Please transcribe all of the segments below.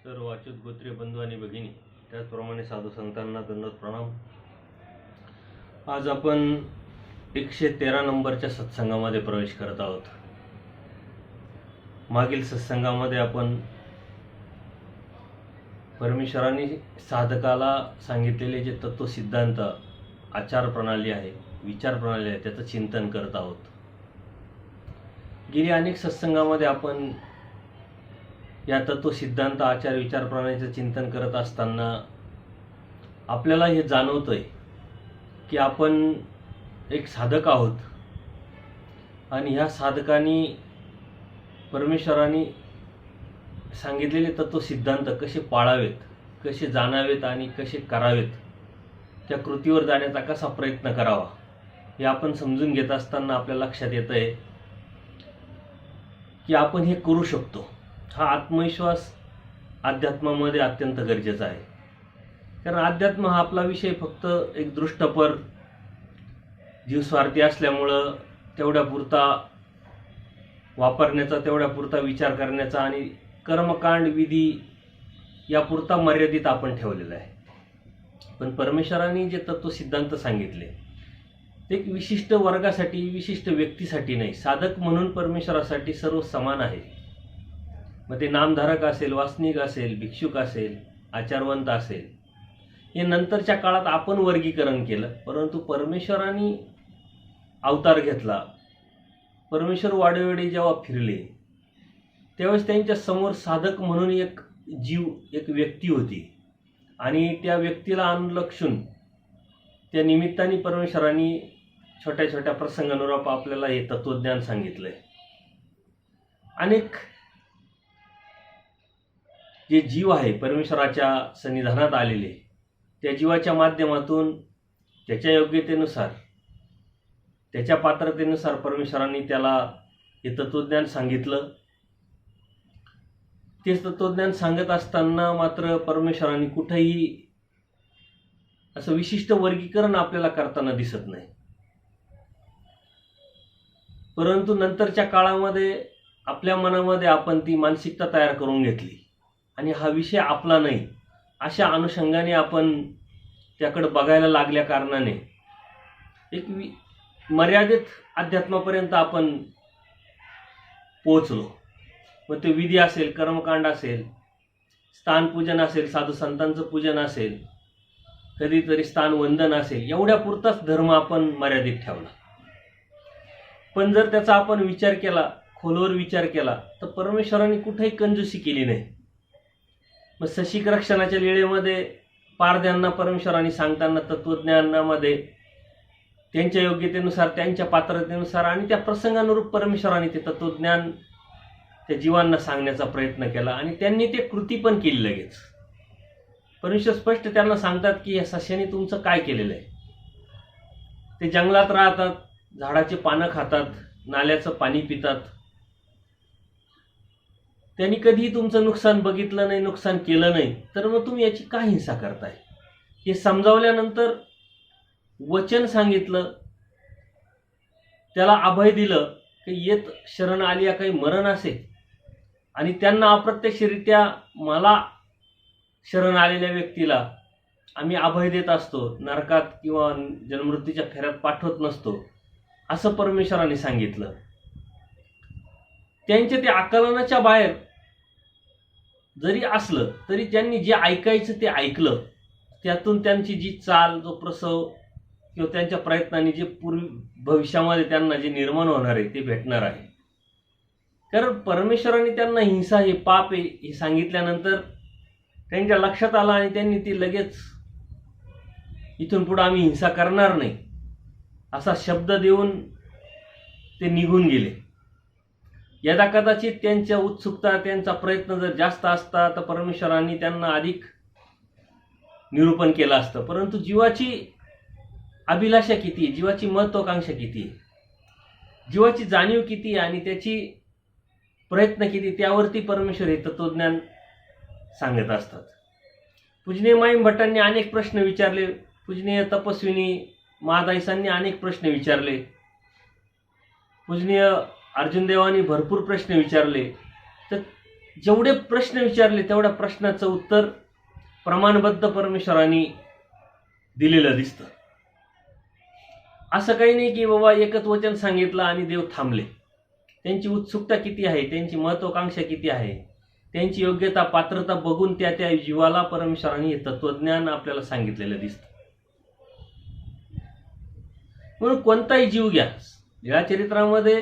सर्व अच्युत गोत्रीय बंधू आणि भगिनी, त्याचप्रमाणे साधू संतांना दंडवत प्रणाम. आज आपण 113 नंबरच्या सत्संगामध्ये प्रवेश करत आहोत. मागील सत्संगामध्ये आपण परमेश्वरांनी साधकाला सांगितलेले जे तत्व सिद्धांत, आचार प्रणाली आहे, विचार प्रणाली आहे, त्याचं चिंतन करत आहोत. गेली अनेक सत्संगामध्ये आपण या तत्व सिद्धांत, आचार, विचार प्रणालीचं चिंतन करत असताना आपल्याला हे जाणवतंय की आपण एक साधक आहोत आणि ह्या साधकांनी परमेश्वरांनी सांगितलेले तत्व सिद्धांत कसे पाळावेत, कसे जाणावेत आणि कसे करावेत, त्या कृतीवर जाण्याचा कसा प्रयत्न करावा हे आपण समजून घेत असताना आपल्या लक्षात येतंय की आपण हे करू शकतो. हा आत्मविश्वास अध्यात्मामध्ये अत्यंत गरजेचा आहे. कारण अध्यात्म हा आपला विषय फक्त एक दृष्टपर, जीवस्वार्थी असल्यामुळं तेवढ्यापुरता वापरण्याचा, तेवढ्यापुरता विचार करण्याचा आणि कर्मकांड विधी यापुरता मर्यादित आपण ठेवलेला आहे. पण परमेश्वरांनी जे तत्व सिद्धांत सांगितले ते एक विशिष्ट वर्गासाठी, विशिष्ट व्यक्तीसाठी नाही. साधक म्हणून परमेश्वरासाठी सर्व समान आहे. मग ते नामधारक असेल, वासनिक असेल, भिक्षुक असेल, आचारवंत असेल, हे नंतरच्या काळात आपण वर्गीकरण केलं. परंतु परमेश्वरांनी अवतार घेतला, परमेश्वर वाडोवेडी जेव्हा फिरले त्यावेळेस त्यांच्या समोर साधक म्हणून एक जीव, एक व्यक्ती होती आणि त्या व्यक्तीला अनुलक्षून त्या निमित्ताने परमेश्वरांनी छोट्या छोट्या प्रसंगानुरूप आपल्याला हे तत्वज्ञान सांगितलंय. अनेक जे जीव आहे परमेश्वराच्या सन्निधानात आलेले, त्या जीवाच्या माध्यमातून त्याच्या योग्यतेनुसार, त्याच्या पात्रतेनुसार परमेश्वरांनी त्याला हे तत्वज्ञान सांगितलं. ते तत्वज्ञान सांगत असताना मात्र परमेश्वरांनी कुठेही असं विशिष्ट वर्गीकरण आपल्याला करताना दिसत नाही. परंतु नंतरच्या काळामध्ये आपल्या मनामध्ये आपण ती मानसिकता तयार करून घेतली आणि हा विषय आपला नाही अशा अनुषंगाने आपण त्याकडे बघायला लागल्या कारणाने एक मर्यादित अध्यात्मापर्यंत आपण पोहोचलो. मग ते विधी असेल, कर्मकांड असेल, स्थानपूजन असेल, साधू संतांचं पूजन असेल, कधीतरी स्थानवंदन असेल, एवढ्या पुरताच धर्म आपण मर्यादित ठेवला. पण जर त्याचा आपण विचार केला, खोलवर विचार केला, तर परमेश्वरांनी कुठेही कंजूसी केली नाही. मग सशिक रक्षणाच्या लीळेमध्ये पारध्यांना परमेश्वरांनी सांगताना तत्वज्ञानामध्ये त्यांच्या योग्यतेनुसार, त्यांच्या पात्रतेनुसार आणि त्या प्रसंगानुरूप परमेश्वरांनी ते तत्वज्ञान त्या जीवांना सांगण्याचा प्रयत्न केला आणि त्यांनी ते कृती पण केली लगेच. परमेश्वर स्पष्ट त्यांना सांगतात की या सस्याने तुमचं काय केलेलं आहे. ते जंगलात राहतात, झाडाचे पानं खातात, नाल्याचं पाणी पितात, त्यांनी कधीही तुमचं नुकसान बघितलं नाही, नुकसान केलं नाही, तर मग तुम्ही याची काय हिंसा करताय. हे समजावल्यानंतर वचन सांगितलं, त्याला अभय दिलं की येत शरण आलिया काही मरण असे, आणि त्यांना अप्रत्यक्षरित्या मला शरण आलेल्या व्यक्तीला आम्ही अभय देत असतो, नरकात किंवा जन्ममृत्यूच्या फेऱ्यात पाठवत नसतो असं परमेश्वरांनी सांगितलं. त्यांच्या ते आकलनाच्या बाहेर जरी असलं तरी त्यांनी जे ऐकायचं ते ऐकलं. त्यातून त्यांची जी चाल, जो प्रसव किंवा त्यांच्या प्रयत्नांनी जे भविष्यामध्ये त्यांना जे निर्माण होणार आहे ते भेटणार आहे. कारण परमेश्वरांनी त्यांना हिंसा हे पाप आहे हे सांगितल्यानंतर त्यांच्या लक्षात आलं आणि त्यांनी ती लगेच इथून पुढे आम्ही हिंसा करणार नाही असा शब्द देऊन ते निघून गेले. यदा कदाचित त्यांच्या उत्सुकता, त्यांचा प्रयत्न जर जास्त असता तर परमेश्वरांनी त्यांना अधिक निरूपण केलं असतं. परंतु जीवाची अभिलाषा किती, जीवाची महत्वाकांक्षा किती, जीवाची जाणीव किती आणि त्याची प्रयत्न किती, त्यावरती परमेश्वर हे तत्वज्ञान सांगत असतात. पूजनीय माईम भट्टांनी अनेक प्रश्न विचारले, पूजनीय तपस्विनी महादाईसांनी अनेक प्रश्न विचारले, पूजनीय अर्जुनदेवांनी भरपूर प्रश्न विचारले. तर जेवढे प्रश्न विचारले तेवढ्या प्रश्नाचं उत्तर प्रमाणबद्ध परमेश्वरांनी दिलेलं दिसतं. असं काही नाही की बाबा एकच वचन सांगितलं आणि देव थांबले. त्यांची उत्सुकता किती आहे, त्यांची महत्वाकांक्षा किती आहे, त्यांची योग्यता पात्रता बघून त्या जीवाला परमेश्वरांनी हे तत्वज्ञान आपल्याला सांगितलेलं दिसतं. म्हणून कोणताही जीव घ्या, या चरित्रामध्ये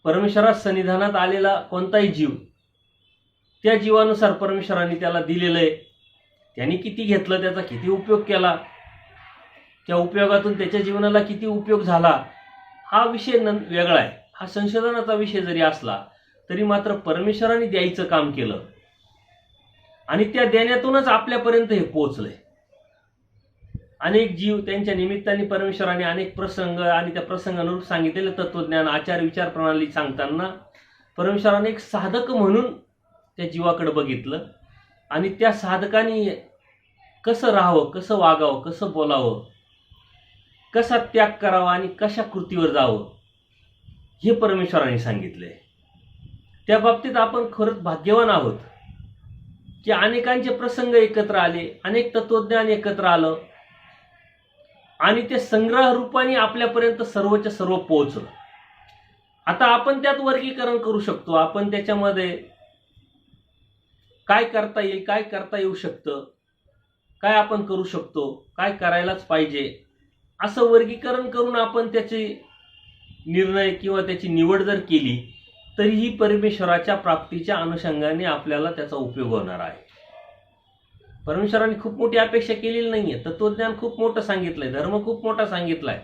परमेश्वरात सन्निधानात आलेला कोणताही जीव, त्या जीवानुसार परमेश्वरांनी त्याला दिलेलं आहे. त्यांनी किती घेतलं, त्याचा किती उपयोग केला, त्या उपयोगातून त्याच्या जीवनाला किती उपयोग झाला, हा विषय वेगळा आहे. हा संशोधनाचा विषय जरी असला तरी मात्र परमेश्वरांनी द्यायचं काम केलं आणि त्या देण्यातूनच आपल्यापर्यंत हे पोहोचलंय. अनेक जीव त्यांच्या निमित्ताने परमेश्वराने अनेक प्रसंग आणि त्या प्रसंगानुरूप सांगितलेलं तत्वज्ञान, आचार विचार प्रणाली सांगताना परमेश्वराने एक साधक म्हणून त्या जीवाकडे बघितलं आणि त्या साधकाने कसं राहावं, कसं वागावं, कसं बोलावं, कसा त्याग करावा आणि कशा कृतीवर जावं हे परमेश्वराने सांगितले. त्या बाबतीत आपण खरंच भाग्यवान आहोत की अनेकांचे प्रसंग एकत्र आले, अनेक तत्वज्ञान एकत्र आलं आणि ते संग्रह रूपाने आपल्यापर्यंत सर्वच्या सर्व पोहोचलं. आता आपण त्यात वर्गीकरण करू शकतो. आपण त्याच्यामध्ये काय करता येईल, काय करता येऊ शकतं, काय आपण करू शकतो, काय करायलाच पाहिजे, असं वर्गीकरण करून आपण त्याचे निर्णय किंवा त्याची निवड जर केली तरीही परमेश्वराच्या प्राप्तीच्या अनुषंगाने आपल्याला त्याचा उपयोग होणार आहे. परमेश्वराने खूप मोठी अपेक्षा केलेली नाहीये. तत्वज्ञान खूप मोठं सांगितलंय, धर्म खूप मोठा सांगितलाय,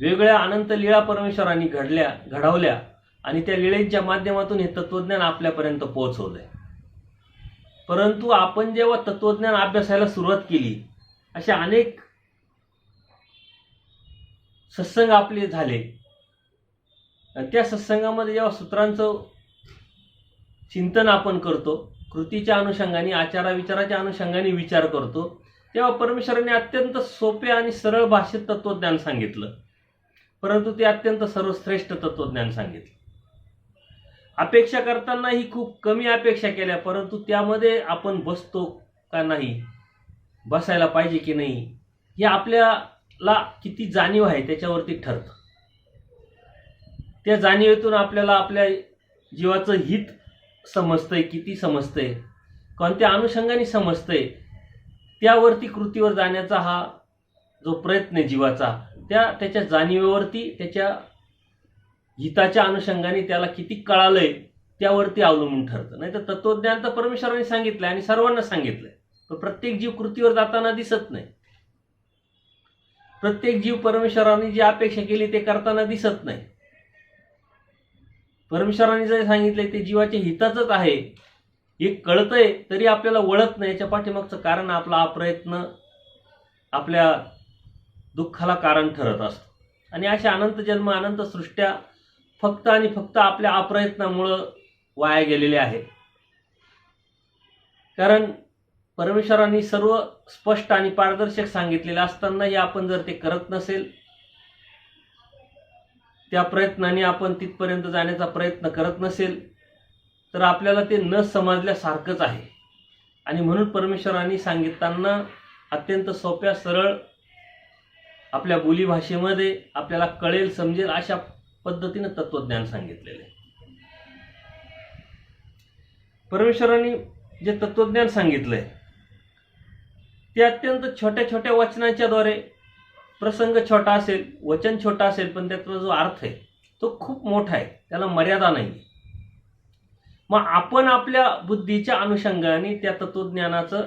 वेगवेगळ्या अनंत लीळा परमेश्वरांनी घडवल्या आणि त्या लीळेच्या माध्यमातून हे तत्वज्ञान आपल्यापर्यंत पोहोचवलंय. परंतु आपण जेव्हा तत्वज्ञान अभ्यासायला सुरुवात केली, अशा अनेक सत्संग आपले झाले, त्या सत्संगामध्ये जेव्हा सूत्रांचं चिंतन आपण करतो, कृतीच्या अनुषंगाने, आचारा विचाराच्या अनुषंगाने विचार करतो, तेव्हा परमेश्वराने अत्यंत सोपे आणि सरळ भाषेत तत्वज्ञान सांगितलं, परंतु ते अत्यंत सर्वश्रेष्ठ तत्वज्ञान सांगितलं. अपेक्षा करताना ही खूप कमी अपेक्षा केल्या, परंतु त्यामध्ये आपण बसतो का नाही, बसायला पाहिजे की नाही, हे आपल्याला किती जाणीव आहे त्याच्यावरती ठरतं. त्या जाणीवेतून आपल्याला आपल्या जीवाचं हित समजतंय, किती समजतंय, कोणत्या अनुषंगाने समजतंय, त्यावरती कृतीवर जाण्याचा हा जो प्रयत्न आहे जीवाचा, त्याच्या जाणीवेवरती, त्याच्या हिताच्या अनुषंगाने त्याला किती कळालंय त्यावरती अवलंबून ठरतं. नाही तर तत्वज्ञान तर परमेश्वराने सांगितलंय आणि सर्वांना सांगितलंय, पण प्रत्येक जीव कृतीवर जाताना दिसत नाही. प्रत्येक जीव परमेश्वराने जी अपेक्षा केली ते करताना दिसत नाही. परमेश्वराने जे सांगितलंय ते जीवाच्या हिताचंच आहे हे कळतंय तरी आपल्याला वळत नाही. याच्या पाठीमागचं कारण आपला अप्रयत्न आपल्या दुःखाला कारण ठरत असतो. आणि अशा अनंत जन्म, अनंत सृष्ट्या फक्त आणि फक्त आपल्या अप्रयत्नामुळं वाया गेलेले आहेत. कारण परमेश्वरांनी सर्व स्पष्ट आणि पारदर्शक सांगितलेलं असतानाही आपण जर ते करत नसेल, त्या प्रयत्नाने आपण तिथपर्यंत जाण्याचा प्रयत्न करत नसेल, तर आपल्याला ते न समजल्यासारखंच आहे. आणि म्हणून परमेश्वरांनी सांगितताना अत्यंत सोप्या सरळ आपल्या बोलीभाषेमध्ये आपल्याला कळेल, समजेल अशा पद्धतीनं तत्वज्ञान सांगितलेलं आहे. परमेश्वरांनी जे तत्वज्ञान सांगितलंय ते अत्यंत छोट्या छोट्या वचनांच्या द्वारे, प्रसंग छोटा असेल, वचन छोटा असेल, पण त्याचा जो अर्थ आहे तो खूप मोठा आहे, त्याला मर्यादा नाही. मग आपण आपल्या बुद्धीच्या अनुषंगाने त्या तत्वज्ञानाचं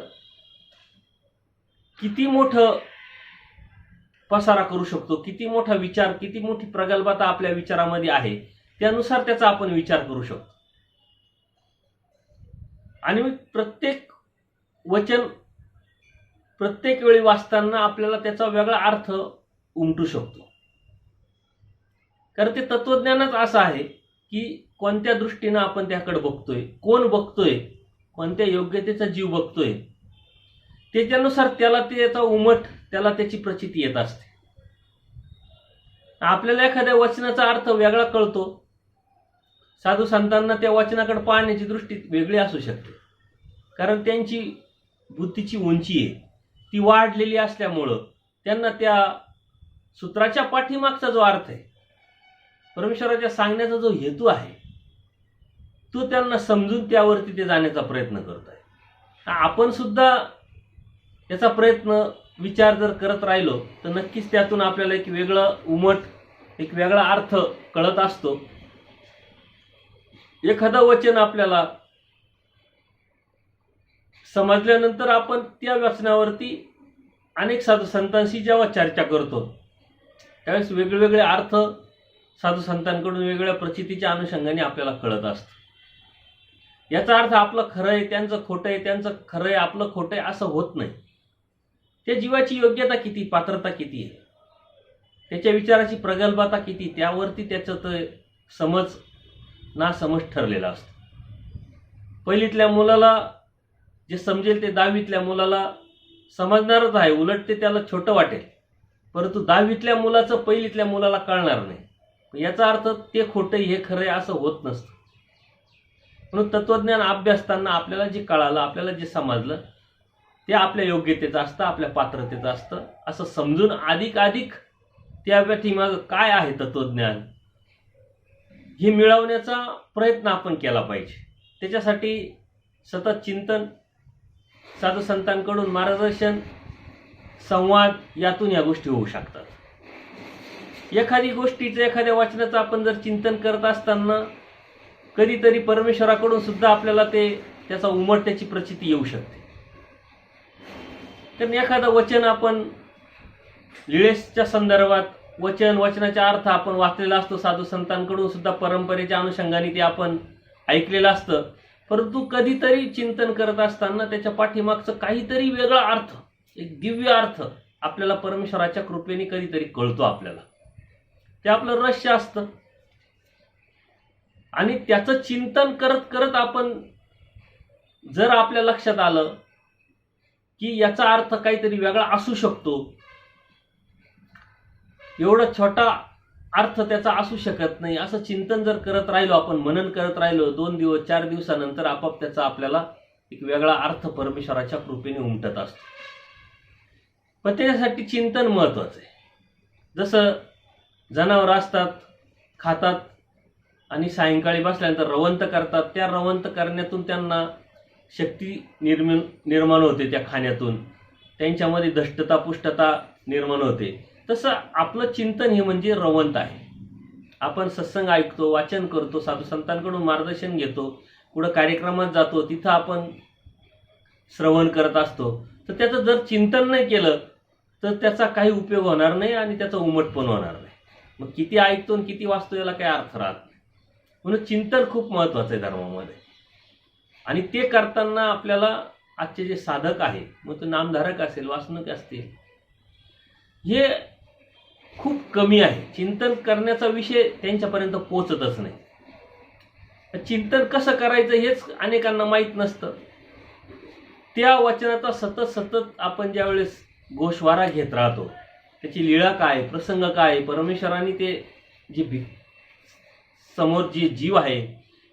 किती मोठं पसारा करू शकतो, किती मोठा विचार, किती मोठी प्रगल्भता आपल्या विचारामध्ये आहे, त्यानुसार त्याचा आपण विचार करू शकतो. आणि मग प्रत्येक वचन प्रत्येक वेळी वाचताना आपल्याला त्याचा वेगळा अर्थ उमटू शकतो. कारण ते तत्वज्ञानच असं आहे की कोणत्या दृष्टीनं आपण त्याकडे बघतोय, कोण बघतोय, कोणत्या योग्यतेचा जीव बघतोय, त्याच्यानुसार त्याला त्याचा उमट, त्याला त्याची प्रचिती येत असते. आपल्याला एखाद्या वचनाचा अर्थ वेगळा कळतो, साधू संतांना त्या वचनाकडे पाहण्याची दृष्टी वेगळी असू शकते, कारण त्यांची बुद्धीची उंची आहे ती वाढलेली असल्यामुळं त्यांना त्या सूत्राच्या पाठीमागचा जो अर्थ आहे, परमेश्वराच्या सांगण्याचा जो हेतू आहे, तो त्यांना समजून त्यावरती ते जाण्याचा प्रयत्न करत आहे. आपण सुद्धा याचा प्रयत्न विचार जर करत राहिलो तर नक्कीच त्यातून आपल्याला एक वेगळं उमट, एक वेगळा अर्थ कळत असतो. एखादं वचन आपल्याला समजल्यानंतर आपण त्या वचनावरती अनेक साधू संतांशी जेव्हा चर्चा करतो त्यावेळेस वेगवेगळे अर्थ साधू संतांकडून वेगवेगळ्या प्रचितीच्या अनुषंगाने आपल्याला कळत असतं. याचा अर्थ आपलं खरं आहे त्यांचं खोटं आहे, त्यांचं खरं आहे आपलं खोटं आहे असं होत नाही. त्या जीवाची योग्यता किती, पात्रता किती आहे, त्याच्या विचाराची प्रगल्भता किती, त्यावरती त्याचं तर समज ना समज ठरलेला असतो. पहिलीतल्या मुलाला जे समजेल ते 10वीतल्या मुलाला समजणारच आहे, उलट ते त्याला छोटं वाटेल, परंतु 10वीतल्या मुलाचं पहिलीतल्या मुलाला कळणार नाही. याचा अर्थ ते खोटं हे खरं आहे असं होत नसतं. म्हणून तत्वज्ञान अभ्यासताना आपल्याला जे कळालं, आपल्याला जे समजलं ते आपल्या योग्यतेचं असतं, आपल्या पात्रतेचं असतं असं समजून अधिक त्या पाठीमागं काय आहे तत्वज्ञान हे मिळवण्याचा प्रयत्न आपण केला पाहिजे. त्याच्यासाठी सतत चिंतन, साधू संतांकडून मार्गदर्शन, संवाद यातून या गोष्टी होऊ शकतात. एखादी गोष्टीचं, एखाद्या वाचनाचं आपण जर चिंतन करत असताना कधीतरी परमेश्वराकडून सुद्धा आपल्याला त्याचा उमट, त्याची प्रचिती येऊ शकते. कारण एखादं वचन आपण लीळेच्या संदर्भात वचनाचा अर्थ आपण वाचलेला असतो, साधू संतांकडून सुद्धा परंपरेच्या अनुषंगाने ते आपण ऐकलेलं असतं, परंतु कधीतरी चिंतन करत असताना त्याच्या पाठीमागचं काहीतरी वेगळा अर्थ, एक दिव्य अर्थ आपल्याला परमेश्वराच्या कृपेने कधीतरी कळतो. आपल्याला ते आपलं रहस्य असतं आणि त्याचं चिंतन करत करत आपण जर आपल्या लक्षात आलं की याचा अर्थ काहीतरी वेगळा असू शकतो, एवढा छोटा अर्थ त्याचा असू शकत नाही, असं चिंतन जर करत राहिलो, आपण मनन करत राहिलो, 2 दिवस 4 दिवसानंतर आपोआप त्याचा आपल्याला एक वेगळा अर्थ परमेश्वराच्या कृपेने उमटत असतो. पण त्याच्यासाठी चिंतन महत्वाचं आहे. जसं जनावर असतात, खातात आणि सायंकाळी बसल्यानंतर रवंत करतात, त्या रवंत करण्यातून त्यांना शक्ती निर्माण होते, त्या खाण्यातून त्यांच्यामध्ये धष्टता पुष्टता निर्माण होते. तसं आपलं चिंतन हे म्हणजे रवंत आहे. आपण सत्संग ऐकतो, वाचन करतो, साधू संतांकडून मार्गदर्शन घेतो, कुठं कार्यक्रमात जातो, तिथं आपण श्रवण करत असतो, तर त्याचं जर चिंतन नाही केलं तर त्याचा काही उपयोग होणार नाही आणि त्याचा उमट पण होणार नाही. मग किती ऐकतो आणि किती वाचतो याला काही अर्थ राहत नाही. म्हणून चिंतन खूप महत्वाचं आहे धर्मामध्ये. आणि ते करताना आपल्याला आजचे जे साधक आहेत, मग तो नामधारक असेल, वासनिक असतील, हे खूप कमी आहे. चिंतन करण्याचा विषय त्यांच्यापर्यंत पोहोचतच नाही. चिंतन कसं करायचं हेच अनेकांना माहीत नसतं. त्या वचनाचा सतत आपण ज्यावेळेस गोषवारा घेत राहतो, त्याची लीळा काय, प्रसंग काय, परमेश्वराने ते जे समोर जे जीव आहे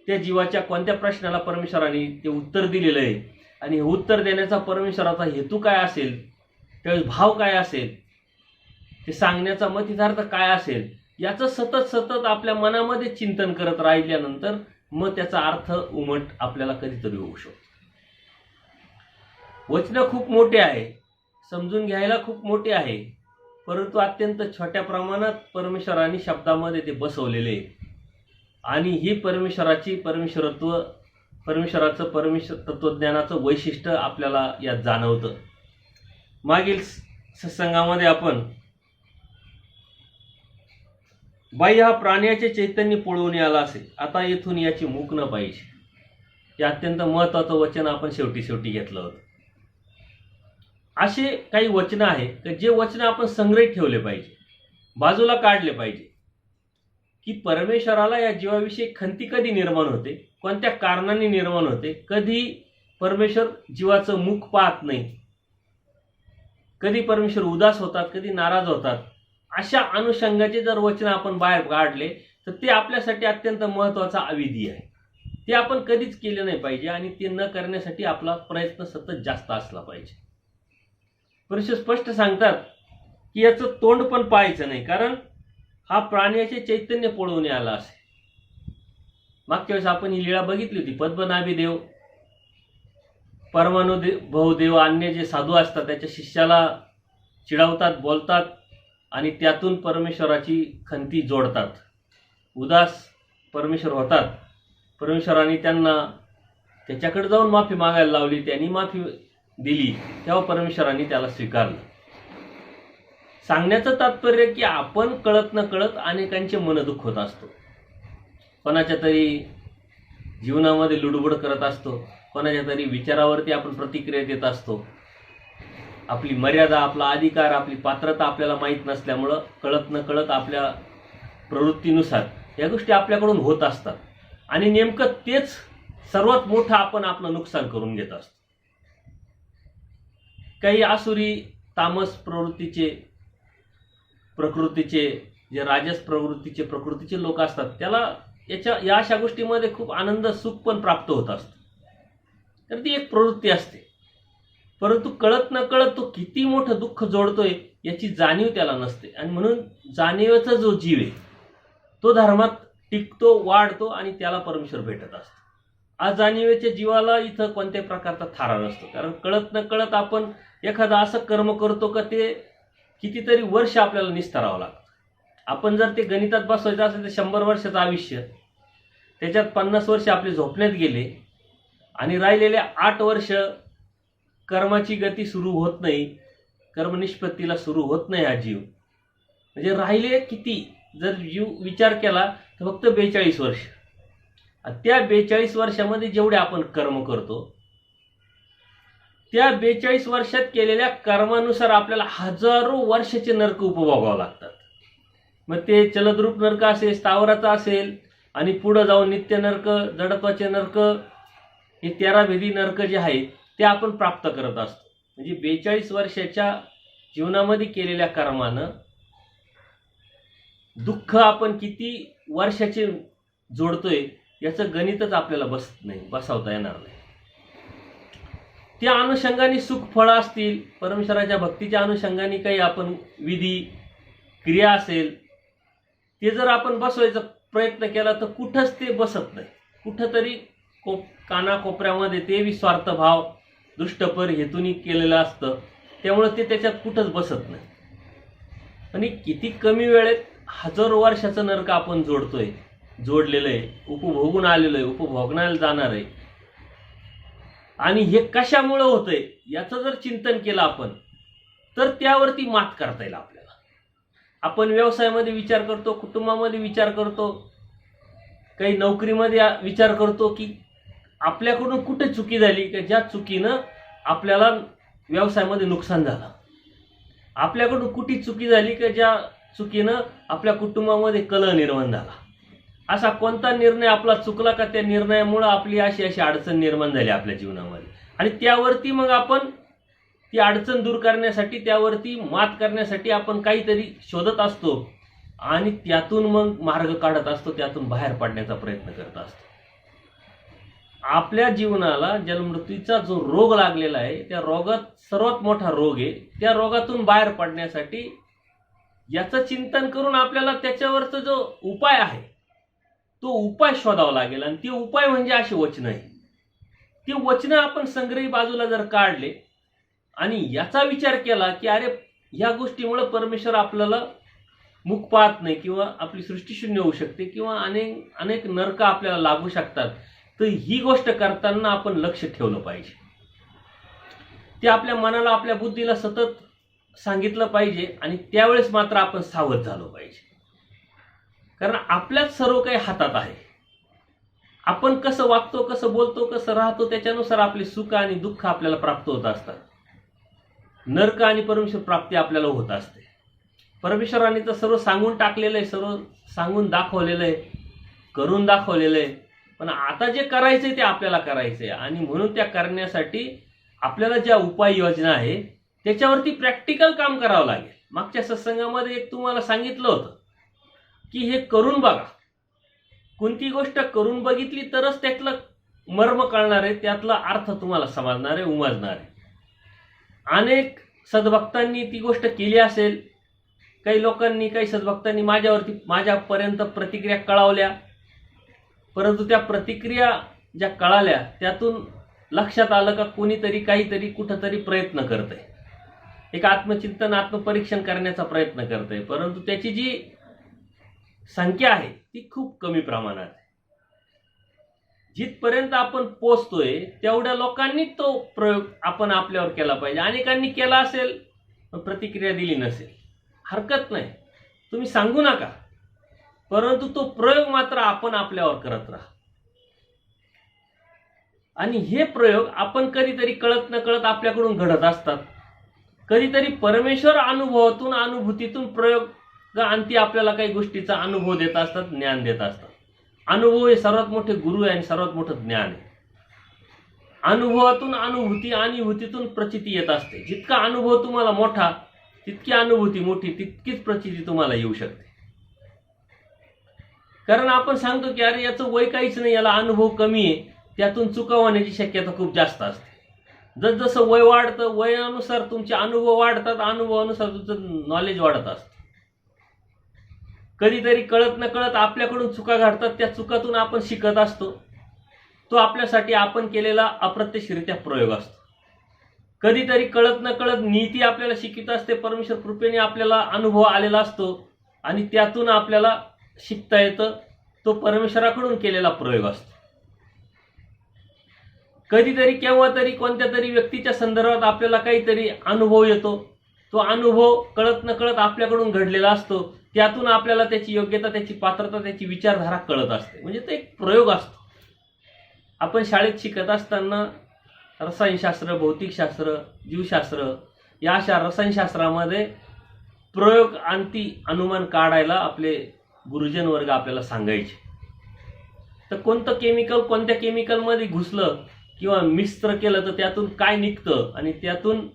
त्या जीवाच्या कोणत्या प्रश्नाला परमेश्वराने ते उत्तर दिलेलं आहे आणि हे उत्तर देण्याचा परमेश्वराचा हेतू काय असेल, त्यावेळेस भाव काय असेल, ते सांगण्याचा मतितार्थ काय असेल, याचं सतत आपल्या मनामध्ये चिंतन करत राहिल्यानंतर मग त्याचा अर्थ उमट आपल्याला कधीतरी होऊ शकतो. वचनं खूप मोठे आहे, समजून घ्यायला खूप मोठे आहे, परंतु अत्यंत छोट्या प्रमाणात परमेश्वराने शब्दामध्ये ते बसवलेले आहे. आणि ही परमेश्वराचं तत्वज्ञानाचं वैशिष्ट्य आपल्याला यात जाणवतं. मागील सत्संगामध्ये आपण बाई हा प्राण्याचे चैतन्य पळवून आला असेल, आता येथून याची मूक न पाहिजे. हे अत्यंत महत्वाचं वचन आपण शेवटी घेतलं होतं. असे काही वचनं आहेत की जे वचनं आपण संग्रहित ठेवले पाहिजे, बाजूला काढले पाहिजे, की परमेश्वराला या जीवाविषयी खंती कधी निर्माण होते, कोणत्या कारणाने निर्माण होते, कधी परमेश्वर जीवाचं मुख पाहत नाही, कधी परमेश्वर उदास होतात, कधी नाराज होतात. अशा अनुषंगाचे जर वचन आपण बाहेर काढले तर ते आपल्यासाठी अत्यंत महत्त्वाचा विधी आहे. ते आपण कधीच केले नाही पाहिजे आणि ते न करण्यासाठी आपला प्रयत्न सतत जास्त असला पाहिजे. परिषद स्पष्ट सांगतात की याचं तोंड पण पाहायचं नाही, कारण हा प्राण्याचे चैतन्य पळवून आला असे. मागच्या वेळेस आपण ही लीळा बघितली होती. पद्मनाभी देव, परमानुभव देव, अन्य जे साधू असतात त्याच्या शिष्याला चिडवतात, बोलतात आणि त्यातून परमेश्वराची खंती जोडतात. उदास परमेश्वर होतात. परमेश्वराने त्यांना त्याच्याकडे जाऊन माफी मागायला लावली. त्यांनी माफी दिली, तेव्हा परमेश्वराने त्याला स्वीकारलं. सांगण्याचं तात्पर्य की आपण कळत न कळत अनेकांचे मनदुःख होत असतो. कोणाच्या तरी जीवनामध्ये लुडबुड करत असतो, कोणाच्या तरी विचारावरती आपण प्रतिक्रिया देत असतो. आपली मर्यादा, आपला अधिकार, आपली पात्रता आपल्याला माहीत नसल्यामुळं कळत न कळत आपल्या प्रवृत्तीनुसार या गोष्टी आपल्याकडून होत असतात आणि नेमकं तेच सर्वात मोठं आपण आपलं नुकसान करून घेत असतो. काही आसुरी तामस प्रकृतीचे जे राजस प्रकृतीचे लोक असतात, त्याला या अशा गोष्टीमध्ये खूप आनंद, सुख पण प्राप्त होत असतं. तर ती एक प्रवृत्ती असते. परंतु कळत न कळत तो किती मोठं दुःख जोडतोय याची जाणीव त्याला नसते आणि म्हणून जाणीवेचा जो जीव आहे तो धर्मात टिकतो, वाढतो आणि त्याला परमेश्वर भेटत असतो. आज जाणीवेच्या जीवाला इथं कोणत्याही प्रकारचा थारा नसतो, कारण कळत न कळत आपण एखादं असं कर्म करतो का ते कितीतरी वर्ष आपल्याला निस्तरावं लागतं. आपण जर ते गणितात बसवायचं असेल तर 100 वर्षाचं आयुष्य, त्याच्यात 50 वर्ष आपले झोपण्यात गेले आणि राहिलेले 8 वर्ष कर्माची गती सुरू होत नाही, कर्मनिष्पत्तीला सुरू होत नाही हा जीव. म्हणजे राहिले किती, जर जीव विचार केला तर फक्त 42 वर्ष. त्या 42 वर्षामध्ये जेवढे आपण कर्म करतो त्या 42 वर्षात केलेल्या कर्मानुसार आपल्याला हजारो वर्षाचे नरक उपभोगावं लागतात. मग ते चलद्रूप नरक असेल, स्थावराचा असेल आणि पुढे जाऊन नित्य नरक, जडत्वाचे नरक, हे 13 भेदी नरक जे आहेत ते आपण प्राप्त करत असतो. म्हणजे 42 वर्षाच्या जीवनामध्ये केलेल्या कर्मानं दुःख आपण किती वर्षाचे जोडतोय याचं गणितच आपल्याला बसवता येणार नाही. त्या अनुषंगाने सुख फळं असतील, परमेश्वराच्या भक्तीच्या अनुषंगाने काही आपण विधी क्रिया असेल, ते जर आपण बसवायचा प्रयत्न केला तर कुठंच ते बसत नाही. कुठंतरी कानाकोपऱ्यामध्ये ते विस्वार्थ भाव, दुष्टपर हेतूनी केलेलं असतं, त्यामुळे ते त्याच्यात कुठंच बसत नाही. आणि किती कमी वेळेत हजारो वर्षाचं नरक आपण जोडलेलं आहे, उपभोगून आलेलं आहे, उपभोगण्याला जाणार आहे. आणि हे कशामुळे होतंय याचं जर चिंतन केलं आपण तर त्यावरती मात करता येईल आपल्याला. आपण व्यवसायामध्ये विचार करतो, कुटुंबामध्ये विचार करतो, काही नोकरीमध्ये विचार करतो की आपल्याकडून कुठे चुकी झाली की ज्या चुकीनं आपल्याला व्यवसायामध्ये नुकसान झालं. आपल्याकडून कुठे चुकी झाली की ज्या चुकीनं आपल्या कुटुंबामध्ये कलह निर्माण झाला. असा कोणता निर्णय आपला चुकला का त्या निर्णयामुळे आपली अशी अडचण निर्माण झाली आपल्या जीवनामध्ये, आणि त्यावरती मग आपण ती अडचण दूर करण्यासाठी, त्यावरती मात करण्यासाठी आपण काहीतरी शोधत असतो आणि त्यातून मग मार्ग काढत असतो, त्यातून बाहेर पडण्याचा प्रयत्न करत असतो. आपल्या जीवनाला जन्ममृत्यूचा जो रोग लागलेला आहे त्या रोगात सर्वात मोठा रोग आहे. त्या रोगातून बाहेर पडण्यासाठी याचं चिंतन करून आपल्याला त्याच्यावरचा जो उपाय आहे तो उपाय शोधावा लागेल. आणि ते उपाय म्हणजे अशी वचनं आहे. ती वचनं आपण संग्रही बाजूला जर काढले आणि याचा विचार केला की अरे ह्या गोष्टीमुळे परमेश्वर आपल्याला मुख पाहत नाही किंवा आपली सृष्टी शून्य होऊ शकते किंवा अनेक नरक आपल्याला लागू शकतात, तर ही गोष्ट करताना आपण लक्ष ठेवलं पाहिजे. ते आपल्या मनाला, आपल्या बुद्धीला सतत सांगितलं पाहिजे आणि त्यावेळेस मात्र आपण सावध झालो पाहिजे. कारण आपल्याच सर्व काही हातात आहे. आपण कसं वागतो, कसं बोलतो, कसं राहतो त्याच्यानुसार आपले सुख आणि दुःख आपल्याला प्राप्त होत असतात. नरक आणि परमेश्वर प्राप्ती आपल्याला होत असते. परमेश्वराने तर सर्व सांगून टाकलेलं आहे, सर्व सांगून दाखवलेलं आहे, करून दाखवलेलं आहे. पण आता जे करायचंय ते आपल्याला करायचंय आणि म्हणून त्या करण्यासाठी आपल्याला ज्या उपाययोजना आहे त्याच्यावरती प्रॅक्टिकल काम करावं लागेल. मागच्या सत्संगामध्ये एक तुम्हाला सांगितलं होतं की हे करून बघा, कोणती गोष्ट करून बघितली तरच त्यातलं मर्म कळणार आहे, त्यातला अर्थ तुम्हाला समजणार आहे, उमजणार आहे. अनेक सद्भक्तांनी ती गोष्ट केली असेल, काही सद्भक्तांनी माझ्यापर्यंत प्रतिक्रिया कळवल्या, परंतु त्या प्रतिक्रिया ज्या कळाल्या त्यातून लक्षात आलं का कोणीतरी काहीतरी कुठंतरी प्रयत्न करतंय, एक आत्मचिंतन आत्मपरीक्षण करण्याचा प्रयत्न करतंय, परंतु त्याची जी संख्या आहे ती खूप कमी प्रमाणात आहे. जिथपर्यंत आपण पोचतोय तेवढ्या लोकांनी तो प्रयोग आपण आपल्यावर केला पाहिजे. अनेकांनी केला असेल पण प्रतिक्रिया दिली नसेल, हरकत नाही, तुम्ही सांगू नका, परंतु तो प्रयोग मात्र आपण आपल्यावर करत राहा. आणि हे प्रयोग आपण कधीतरी कळत नकळत आपल्याकडून घडत असतात. कधीतरी परमेश्वर अनुभवातून अनुभूतीतून प्रयोग अंती आपल्याला काही गोष्टीचा अनुभव देत असतात, ज्ञान देत असतात. अनुभव हे सर्वात मोठे गुरु आहे आणि सर्वात मोठं ज्ञान आहे. अनुभवातून अनुभूती, अनुभूतीतून प्रचिती येत असते. जितका अनुभव तुम्हाला मोठा तितकी अनुभूती मोठी, तितकीच प्रचिती तुम्हाला येऊ शकते. कारण आपण सांगतो की अरे याचं वय काहीच नाही, याला अनुभव कमी आहे, त्यातून चुका होण्याची शक्यता खूप जास्त असते. जसजसं वय वाढतं वयानुसार तुमचे अनुभव वाढतात, अनुभवानुसार तुमचं नॉलेज वाढत असतं. कधीतरी कळत नकळत आपल्याकडून चुका घडतात, त्या चुकातून आपण शिकत असतो. तो आपल्यासाठी आपण केलेला अप्रत्यक्षरित्या प्रयोग असतो. कधीतरी कळत नकळत नीती आपल्याला शिकत असते, परमेश्वर कृपेने आपल्याला अनुभव आलेला असतो आणि त्यातून आपल्याला शिकता येतं. तो परमेश्वराकडून केलेला प्रयोग असतो. कधीतरी केव्हा तरी कोणत्या तरी व्यक्तीच्या संदर्भात आपल्याला काहीतरी अनुभव येतो. तो अनुभव कळत नकळत आपल्याकडून घडलेला असतो. त्यातून आपल्याला त्याची योग्यता, त्याची पात्रता, त्याची विचारधारा कळत असते. म्हणजे तो एक प्रयोग असतो. आपण शाळेत शिकत असताना रसायनशास्त्र, भौतिकशास्त्र, जीवशास्त्र या अशा रसायनशास्त्रामध्ये प्रयोग अंती अनुमान काढायला आपले गुरुजन वर्ग आपल्याला सांगायचे. तर कोणतं केमिकल कोणत्या केमिकलमध्ये घुसलं किंवा मिश्र केलं तर त्यातून काय निघतं आणि त्यातून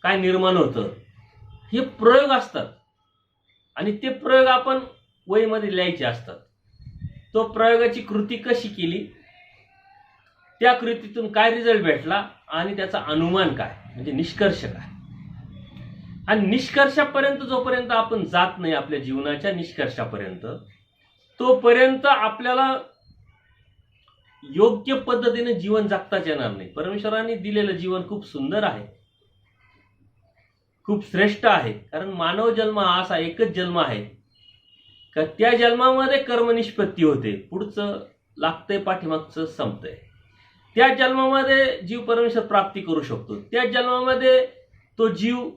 काय निर्माण होतं, हे प्रयोग असतात. आणि ते प्रयोग आपण वहीमध्ये लिहायचे असतात. तो प्रयोगाची कृती कशी केली, त्या कृतीतून काय रिझल्ट भेटला आणि त्याचा अनुमान काय, म्हणजे निष्कर्ष काय. आणि निष्कर्षापर्यंत जोपर्यंत आपण जात नाही, आपल्या जीवनाच्या निष्कर्षापर्यंत, तोपर्यंत आपल्याला योग्य पद्धतीने जीवन जगताच येणार नाही. परमेश्वराने दिलेलं जीवन खूप सुंदर आहे, खूप श्रेष्ठ आहे. कारण मानव जन्म हा असा एकच जन्म आहे का त्या जन्मामध्ये कर्मनिष्पत्ती होते, पुढचं लागतंय, पाठीमागचं संपतंय. त्या जन्मामध्ये जीव परमेश्वर प्राप्ती करू शकतो, त्या जन्मामध्ये तो जीव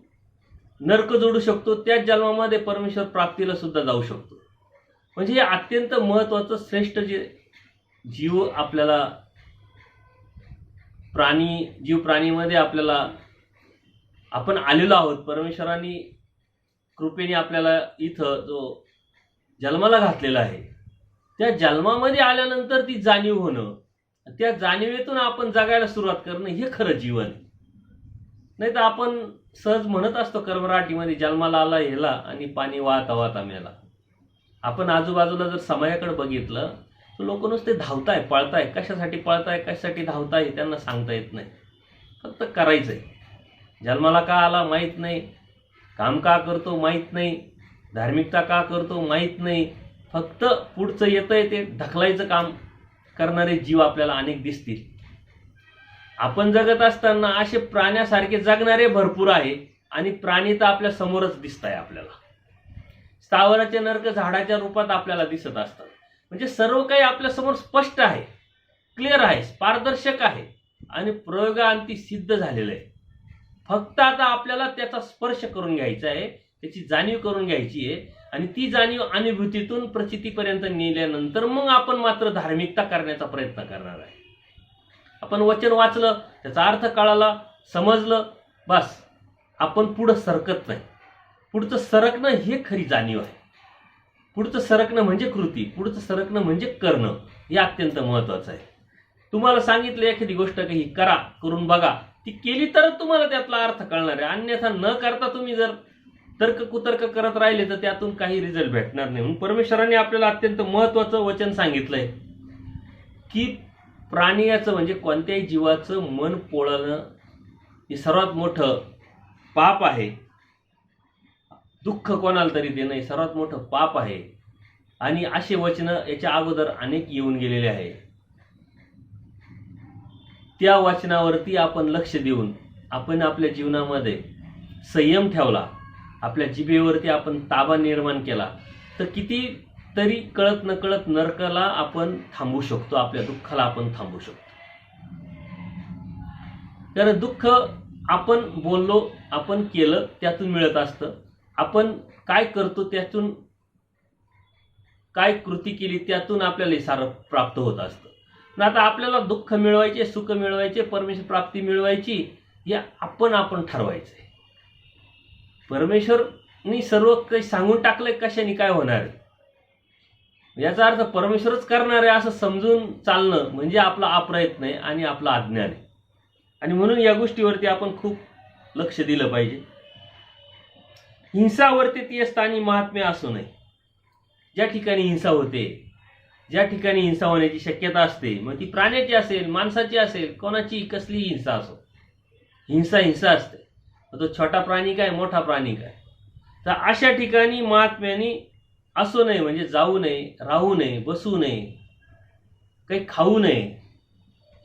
नरक जोडू शकतो, त्या जन्मामध्ये परमेश्वर प्राप्तीला सुद्धा जाऊ शकतो. म्हणजे हे अत्यंत महत्त्वाचं श्रेष्ठ जे जीव आपल्याला प्राणीमध्ये आपल्याला आपण आलेलो आहोत. परमेश्वरांनी कृपेने आपल्याला इथं जो जन्माला घातलेला आहे, त्या जन्मामध्ये आल्यानंतर ती जाणीव होणं, त्या जाणीवेतून आपण जगायला सुरुवात करणं, हे खरं जीवन. नाही तर आपण सहज म्हणत असतो कर्मराटीमध्ये, जन्माला आला हेला आणि पाणी वाहता वाहता मेला. आपण आजूबाजूला जर समाजाकडे बघितलं तर लोक नुसते धावताय, पळताय. कशासाठी पळताय, कशासाठी धावताय हे त्यांना सांगता येत नाही. फक्त करायचंय. जन्माला का आला माहीत नाही, काम का करतो माहीत नाही, धार्मिकता का करतो माहीत नाही. फक्त पुढचं येतंय ते ढकलायचं काम करणारे जीव आपल्याला अनेक दिसतील. आपण जगत असताना असे प्राण्यासारखे जगणारे भरपूर आहे आणि प्राणी तर आपल्या समोरच दिसत आहे. आपल्याला स्थावराचे नरक झाडाच्या रूपात आपल्याला दिसत असतात. म्हणजे सर्व काही आपल्या समोर स्पष्ट आहे, क्लिअर आहे, पारदर्शक आहे आणि प्रयोगांती सिद्ध झालेलं आहे. फक्त आता आपल्याला त्याचा स्पर्श करून घ्यायचा आहे, त्याची जाणीव करून घ्यायची आहे आणि ती जाणीव अनुभूतीतून प्रचितीपर्यंत नेल्यानंतर मग आपण मात्र धार्मिकता करण्याचा प्रयत्न करणार आहे. आपण वचन वाचलं, त्याचा अर्थ कळाला, समजलं, बस आपण पुढं सरकत नाही. पुढचं सरकणं हे खरी जाणीव आहे. पुढचं सरकणं म्हणजे कृती, पुढचं सरकणं म्हणजे करणं, हे अत्यंत महत्त्वाचं आहे. तुम्हाला सांगितलं एखादी गोष्ट काही करा, करून बघा, ती केली तरच तुम्हाला त्यातला अर्थ कळणार आहे. अन्यथा न करता तुम्ही जर तर्क कुतर्क करत राहिले तर त्यातून काही रिझल्ट भेटणार नाही. म्हणून परमेश्वराने आपल्याला अत्यंत महत्त्वाचं वचन सांगितलंय की प्राण्याचं म्हणजे कोणत्याही जीवाचं मन पोळणं हे सर्वात मोठं पाप आहे. दुःख कोणाला तरी देणं हे सर्वात मोठं पाप आहे. आणि असे वचन याच्या अगोदर अनेक येऊन गेलेले आहे. त्या वचनावरती आपण लक्ष देऊन आपण आपल्या जीवनामध्ये संयम ठेवला, आपल्या जिभेवरती आपण ताबा निर्माण केला तर किती तरी कळत नकळत नरकाला आपण थांबवू शकतो, आपल्या दुःखाला आपण थांबवू शकतो. कारण दुःख आपण बोललो, आपण केलं त्यातून मिळत असतं. आपण काय करतो त्यातून, काय कृती केली त्यातून आपल्याला सारं प्राप्त होत असतं. ना आता आपल्याला दुःख मिळवायचे, सुख मिळवायचे, परमेश्वर प्राप्ती मिळवायची हे आपण ठरवायचंय. परमेश्वरनी सर्व काही सांगून टाकलंय कशाने काय होणार आहे. याचा अर्थ परमेश्वरच करणार आहे असं समजून चालणं म्हणजे आपला अप्रयत्न आहे आणि आपला अज्ञान आहे. आणि म्हणून या गोष्टीवरती आपण खूप लक्ष दिलं पाहिजे. हिंसा वर्तेतीय स्थानी महात्म्य असू नये. ज्या ठिकाणी हिंसा होते, ज्या ठिकाणी हिंसा होण्याची शक्यता असते, मग ती प्राण्याची असेल, माणसाची असेल, कोणाची कसलीही हिंसा असो, हिंसा असते. तो छोटा प्राणी काय, मोठा प्राणी काय, तर अशा ठिकाणी महात्म्याने असू नये. म्हणजे जाऊ नये, राहू नये, बसू नये, काही खाऊ नये.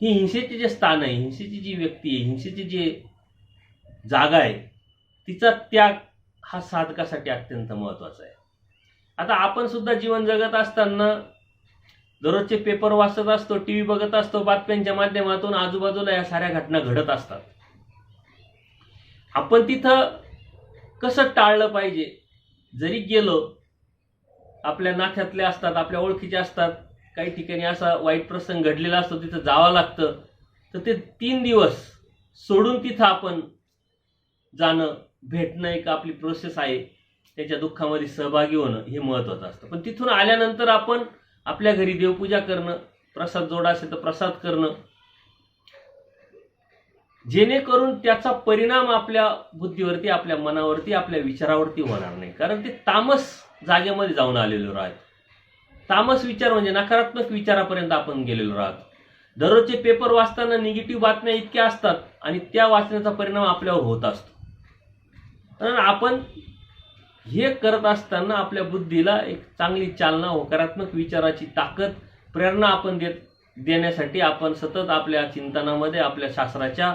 ही हिंसेचे जे स्थान आहे, हिंसेची जी व्यक्ती आहे, हिंसेची जी जागा आहे, तिचा त्याग हा साधकासाठी अत्यंत महत्त्वाचा आहे. आता आपण सुद्धा जीवन जगत असताना दररोजचे पेपर वाचत असतो, टीव्ही बघत असतो, बातम्यांच्या माध्यमातून आजूबाजूला या साऱ्या घटना घडत असतात. आपण तिथं कसं टाळलं पाहिजे. जरी गेलो, आपल्या नात्यातले असतात, आपल्या ओळखीचे असतात, काही ठिकाणी असा वाईट प्रसंग घडलेला असतो, तिथं जावं लागतं, तर ते 3 दिवस सोडून तिथं आपण जाणं, भेटणं एक आपली प्रोसेस आहे. त्याच्या दुःखामध्ये सहभागी होणं हे महत्त्वाचं असतं. पण तिथून आल्यानंतर आपण आपल्या घरी देवपूजा करणं, प्रसाद जोडा असेल तर प्रसाद करणं, जेणेकरून त्याचा परिणाम आपल्या बुद्धीवरती, आपल्या मनावरती, आपल्या विचारावरती होणार नाही. कारण ते तामस जागेमध्ये जाऊन आलेलो राहतो. तामस विचार म्हणजे नकारात्मक विचारापर्यंत आपण गेलेलो राहतो. दररोजचे पेपर वाचताना निगेटिव्ह बातम्या इतक्या असतात आणि त्या वाचण्याचा परिणाम आपल्यावर होत असतो. कारण आपण हे करत असताना आपल्या बुद्धीला एक चांगली चालना, होकारात्मक विचाराची ताकद, प्रेरणा आपण देण्यासाठी आपण सतत आपल्या चिंतनामध्ये, आपल्या शास्त्राच्या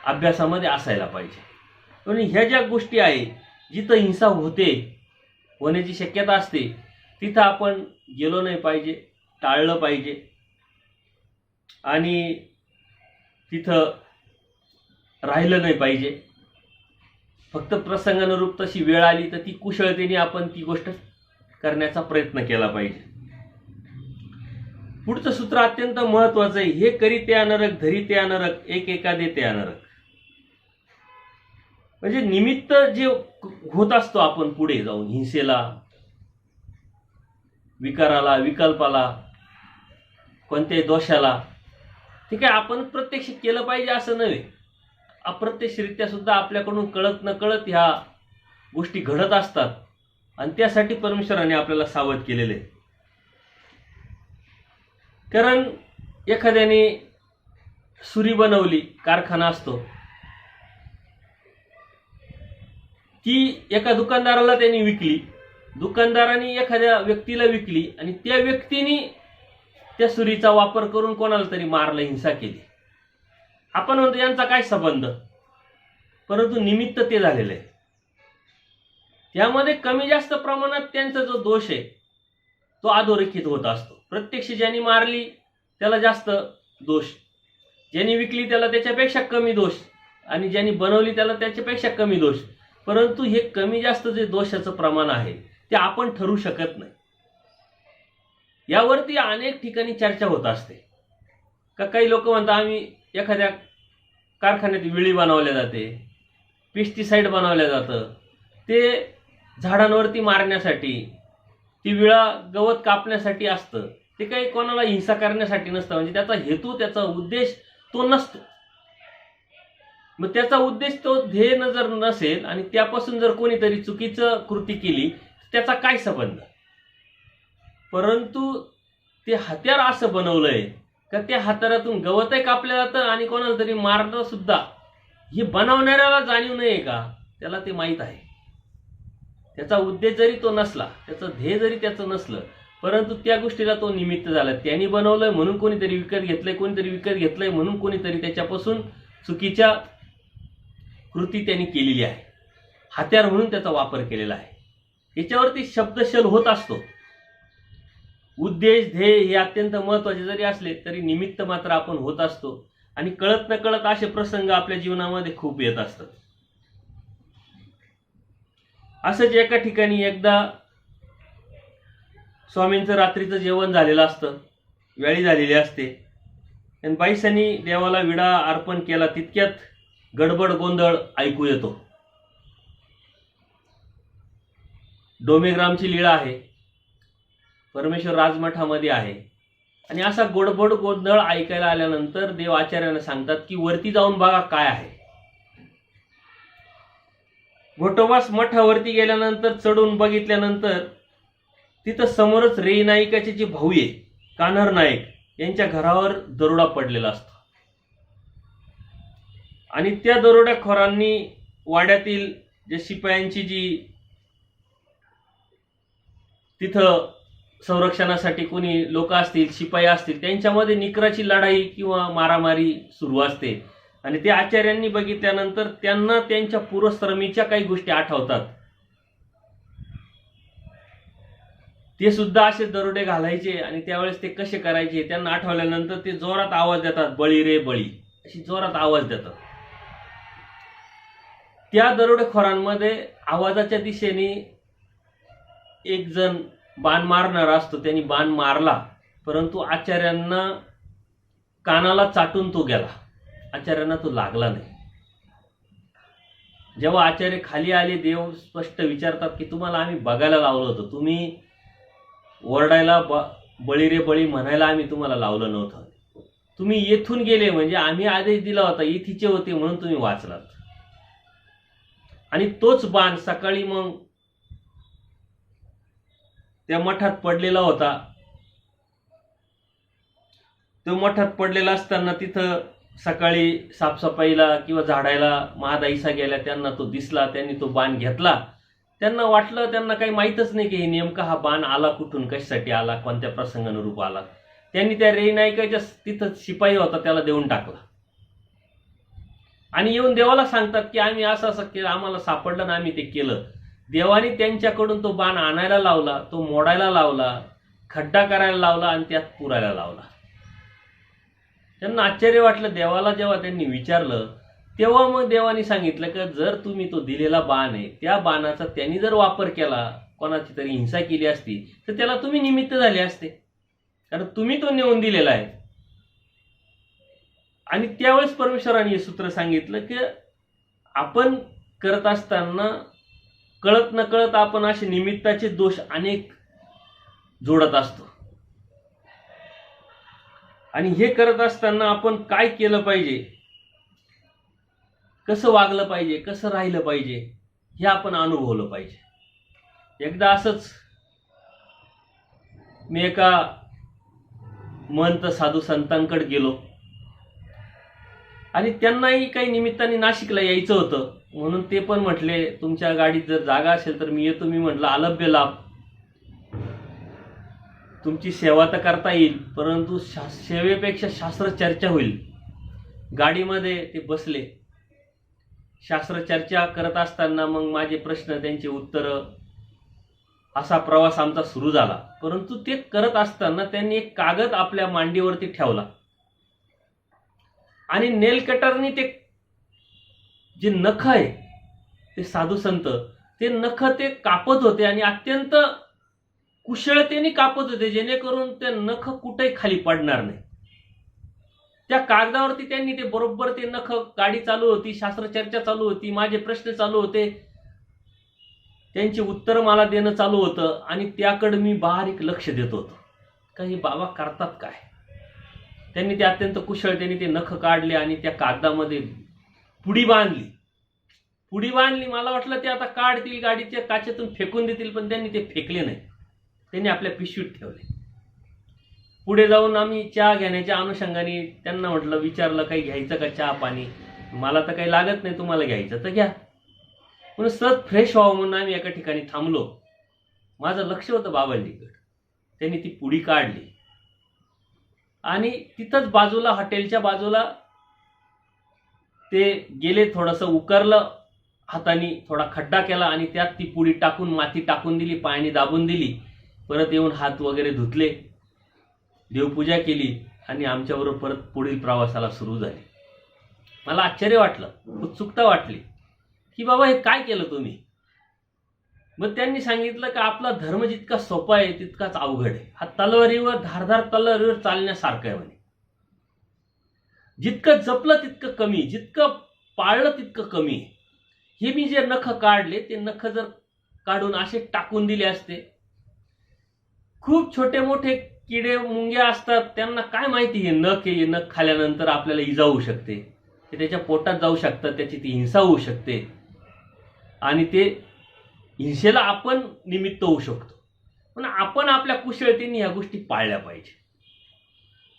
अभ्यासामध्ये असायला पाहिजे. म्हणून ह्या ज्या गोष्टी आहे, जिथं हिंसा होण्याची शक्यता असते, तिथं आपण गेलो नाही पाहिजे, टाळलं पाहिजे. आणि तिथं राहिलं नाही पाहिजे. फक्त प्रसंगानुरूप तशी वेळ आली तर ती कुशलतेने आपण ती गोष्ट करण्याचा प्रयत्न केला पाहिजे. पुढचं सूत्र अत्यंत महत्वाचं आहे. हे करी ते अनरक, धरी ते अनरक, एक एकादे ते अनरक. म्हणजे निमित्त जे होत असतो आपण पुढे जाऊन हिंसेला, विकाराला, विकल्पाला, कोणत्याही दोषाला, ते काय आपण प्रत्यक्ष केलं पाहिजे असं नव्हे. अप्रत्यक्षरित्या सुद्धा आपल्याकडून कळत नकळत ह्या गोष्टी घडत असतात आणि त्यासाठी परमेश्वराने आपल्याला सावध केलेले आहे. कारण एखाद्याने सुरी बनवली, कारखाना असतो, ती एका दुकानदाराला त्यांनी विकली, दुकानदाराने एखाद्या व्यक्तीला विकली आणि त्या व्यक्तीने त्या सुरीचा वापर करून कोणाला तरी मारलं, हिंसा केली. आपण म्हणतो यांचा काय संबंध, परंतु निमित्त ते झालेलं आहे. त्यामध्ये कमी जास्त प्रमाणात त्यांचा जो दोष आहे तो अधोरेखित होत असतो. प्रत्यक्ष ज्यांनी मारली त्याला जास्त दोष, ज्यांनी विकली त्याला त्याच्यापेक्षा कमी दोष, आणि ज्यांनी बनवली त्याला त्याच्यापेक्षा कमी दोष. परंतु हे कमी जास्त जे दोषाचं प्रमाण आहे ते आपण ठरवू शकत नाही. यावरती अनेक ठिकाणी चर्चा होत असते. काही लोक म्हणतात आम्ही एखाद्या कारखान्यात विळी बनवल्या जाते, पेस्टिसाइड बनवल्या जातं, ते झाडांवरती मारण्यासाठी, ती विळा गवत कापण्यासाठी असतं, ते काही कोणाला हिंसा करण्यासाठी नसतं. म्हणजे त्याचा हेतू, त्याचा उद्देश तो नसतो. मग त्याचा उद्देश तो ध्येय जर नसेल आणि त्यापासून जर कोणीतरी चुकीचं कृती केली त्याचा काय संबंध. परंतु ते हत्यार असं बनवलंय का त्या हत्यारातून गवतही कापलं जातं आणि कोणाला तरी मारणं सुद्धा. हे बनवणाऱ्याला जाणीव नाही का, त्याला ते माहीत आहे. त्याचा उद्देश जरी तो नसला, त्याचं ध्येय जरी त्याचं नसलं, परंतु त्या गोष्टीला तो निमित्त झाला. त्यांनी बनवलंय म्हणून कोणीतरी विकत घेतलंय, कोणीतरी विकत घेतलंय म्हणून कोणीतरी त्याच्यापासून चुकीच्या कृती त्यांनी केलेली आहे. हत्यार म्हणून त्याचा वापर केलेला आहे. याच्यावरती शब्दशल होत असतो. उद्देश ध्येय हे अत्यंत महत्त्वाचे जरी असले तरी निमित्त मात्र आपण होत असतो. आणि कळत न कळत असे प्रसंग आपल्या जीवनामध्ये खूप येत असतात. असंच एका ठिकाणी एकदा स्वामींचं रात्रीचं जेवण झालेलं असतं, वेळी झालेली असते, आणि बाईसांनी देवाला विडा अर्पण केला. तितक्यात गडबड गोंधळ ऐकू येतो. डोमेग्रामची लीळा आहे, परमेश्वर राजमठामध्ये आहे. आणि असा गडबड गोंधळ ऐकायला आल्यानंतर देव आचार्यांना सांगतात की वरती जाऊन बघा काय आहे. घोटोबास मठावरती गेल्यानंतर चढून बघितल्यानंतर तिथं समोरच रेई नाईकाचे जे भाऊ आहे कान्हर नाईक यांच्या घरावर दरोडा पडलेला असतो. आणि त्या दरोडेखोरांनी वाड्यातील जे शिपायांची जी तिथं संरक्षणासाठी कोणी लोक असतील, शिपाई असतील, त्यांच्यामध्ये निकराची लढाई किंवा मारामारी सुरू असते. आणि ते आचार्यांनी बघितल्यानंतर त्यांना त्यांच्या पूर्वश्रमीच्या काही गोष्टी आठवतात. ते सुद्धा असे दरोडे घालायचे आणि त्यावेळेस ते कसे करायचे त्यांना आठवल्यानंतर ते जोरात आवाज देतात, बळी रे बळी, अशी जोरात आवाज देतात. त्या दरोडेखोरांमध्ये आवाजाच्या दिशेने एक जण बाण मारणारा असतो. त्यांनी बाण मारला, परंतु आचार्यांना कानाला चाटून तो गेला. आचार्यांना तो लागला नाही. जेव्हा आचार्य खाली आले, देव स्पष्ट विचारतात की तुम्हाला आम्ही बघायला लावलं होतं, तुम्ही ओरडायला बळी रे बळी म्हणायला आम्ही तुम्हाला लावलं नव्हतं. तुम्ही येथून गेले म्हणजे आम्ही आदेश दिला होता, इथीचे होते म्हणून तुम्ही वाचलात. आणि तोच बाण सकाळी मग त्या मठात पडलेला होता. तो मठात पडलेला असताना तिथं सकाळी साफसफाईला किंवा झाडायला महादाईसा गेल्या, त्यांना तो दिसला. त्यांनी तो बाण घेतला. त्यांना वाटलं, त्यांना काही माहीतच नाही की नेमका हा बाण आला कुठून, कशासाठी आला, कोणत्या प्रसंगानुरूप आला. त्यांनी त्या रेई नाईकाच्या तिथं शिपाई होता त्याला देऊन टाकला. आणि येऊन देवाला सांगतात की आम्ही असं असं केलं, आम्हाला सापडलं ना आम्ही ते केलं. देवाने त्यांच्याकडून तो बाण आणायला लावला, तो मोडायला लावला, खड्डा करायला लावला आणि त्यात पुरायला लावला. त्यांना आश्चर्य वाटलं. देवाला जेव्हा त्यांनी विचारलं तेव्हा मग देवाने सांगितलं की जर तुम्ही तो दिलेला बाण आहे त्या बाणाचा त्यांनी जर वापर केला, कोणाची तरी हिंसा केली असती तर त्याला तुम्ही निमित्त झाले असते, कारण तुम्ही तो नेऊन दिलेला आहे. आणि त्यावेळेस परमेश्वराने हे सूत्र सांगितलं की आपण करत असताना कळत न कळत आपण असे निमित्ताचे दोष अनेक जोडत असतो. आणि हे करत असताना आपण काय केलं पाहिजे, कसं वागलं पाहिजे, कसं राहिलं पाहिजे, हे आपण अनुभवलं पाहिजे. एकदा असंच मी एका महंत साधू संतांकडे गेलो आणि त्यांनाही काही निमित्ताने नाशिकला यायचं होतं, म्हणून ते पण म्हटले तुमच्या गाडीत जर जागा असेल तर मी येतो. मी म्हटलं अलभ्य लाभ, तुमची सेवा तर करता येईल परंतु सेवेपेक्षा शास्त्र चर्चा होईल. गाडीमध्ये ते बसले, शास्त्र चर्चा करत असताना मग माझे प्रश्न, त्यांचे उत्तर, असा प्रवास आमचा सुरू झाला. परंतु ते करत असताना त्यांनी एक कागद आपल्या मांडीवरती ठेवला आणि नेल कटरनी ते जे नख आहे ते साधू संत ते नख ते कापत होते आणि अत्यंत कुशलतेने कापत होते, जेणेकरून ते नख कुठेही खाली पडणार नाही. त्या कागदावरती त्यांनी ते बरोबर ते नख, गाडी चालू होती, शास्त्र चर्चा चालू होती, माझे प्रश्न चालू होते, त्यांची उत्तर मला देणं चालू होतं आणि त्याकडे मी बारीक लक्ष देत होतो. काही बाबा करतात काय. त्यांनी ते अत्यंत कुशलतेने ते नख काढले आणि त्या कागदामध्ये पुडी बांधली. मला वाटलं ते आता काढतील, गाडीच्या काचेतून फेकून देतील, पण त्यांनी ते फेकले नाही. त्यांनी आपल्या पिशवीत ठेवले. पुढे जाऊन आम्ही चहा घेण्याच्या अनुषंगाने त्यांना म्हटलं, विचारलं काही घ्यायचं का चहा पाणी. मला तर काही लागत नाही, तुम्हाला घ्यायचं तर घ्या. म्हणून सहज फ्रेश व्हावं म्हणून आम्ही एका ठिकाणी थांबलो. माझं लक्ष होतं बाबांजीकडे. त्यांनी ती पुडी काढली आणि तिथंच बाजूला, हॉटेलच्या बाजूला ते गेले, थोडंसं उकरलं हाताने, थोडा खड्डा केला आणि त्यात ती पुडी टाकून, माती टाकून दिली, पायाने दाबून दिली. परत येऊन हात वगैरे धुतले, देवपूजा केली आणि आमच्याबरोबर परत पुढील प्रवासाला सुरू झाली. मला आश्चर्य वाटलं, उत्सुकता वाटली की बाबा हे काय केलं तुम्ही. मग त्यांनी सांगितलं की आपला धर्म जितका सोपा आहे तितकाच अवघड आहे. हा तलवारीवर, धारधार तलवारीवर चालण्यासारखं आहे म्हणे. जितकं जपलं तितकं कमी, जितकं पाळलं तितकं कमी. हे मी जे नख काढले ते नख जर काढून असे टाकून दिले असते, खूप छोटे मोठे किडे मुंग्या असतात, त्यांना काय माहिती हे नख आहे, नख खाल्यानंतर आपल्याला इजा होऊ शकते, ते त्याच्या पोटात जाऊ शकतात, त्याची ती हिंसा होऊ शकते आणि ते हिंसेला आपण निमित्त होऊ शकतो. पण आपण आपल्या कुशलतेने ह्या गोष्टी पाळल्या पाहिजे.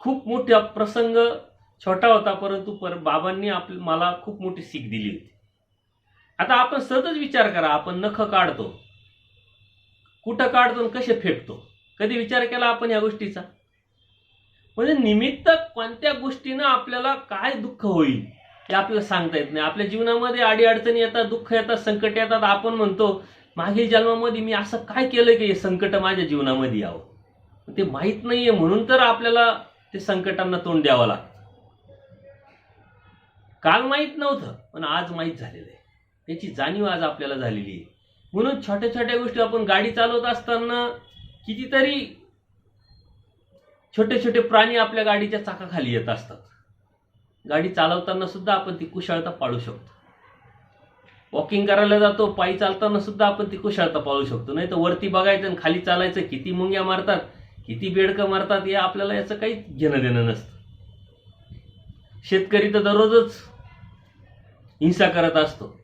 खूप मोठा प्रसंग छोटा होता, परंतु बाबांनी मला खूप मोठी सीख दिली होती. आता आपण सतत विचार करा, आपण नख काढतो, कुठं काढतो आणि कसे फेकतो. कधी विचार केला आपण या गोष्टीचा? म्हणजे निमित्त कोणत्या गोष्टीनं आपल्याला काय दुःख होईल हे आपल्याला सांगता येत नाही. आपल्या जीवनामध्ये अडीअडचणी येतात, दुःख येतात, संकट येतात. आपण म्हणतो मागील जन्मामध्ये मी असं काय केलं की हे संकट माझ्या जीवनामध्ये यावं. ते माहीत नाहीये, म्हणून तर आपल्याला ते संकटांना तोंड द्यावं लागतं. काल माहीत नव्हतं, पण आज माहीत झालेलं आहे. त्याची जाणीव आज आपल्याला झालेली आहे. म्हणून छोट्या छोट्या गोष्टी, आपण गाडी चालवत असताना कितीतरी छोटे छोटे प्राणी आपल्या गाडीच्या चाकाखाली येत असतात. गाडी चालवताना सुद्धा आपण ती कुशलता पाळू शकतो. वॉकिंग करायला जातो, पायी चालताना सुद्धा आपण ती कुशलता पाळू शकतो. नाही तर वरती बघायचं आणि खाली चालायचं, किती मुंग्या मारतात, किती बेडकं मारतात, हे आपल्याला याचं काही घेणं देणं नसतं. शेतकरी तर दररोजच हिंसा करत असतो.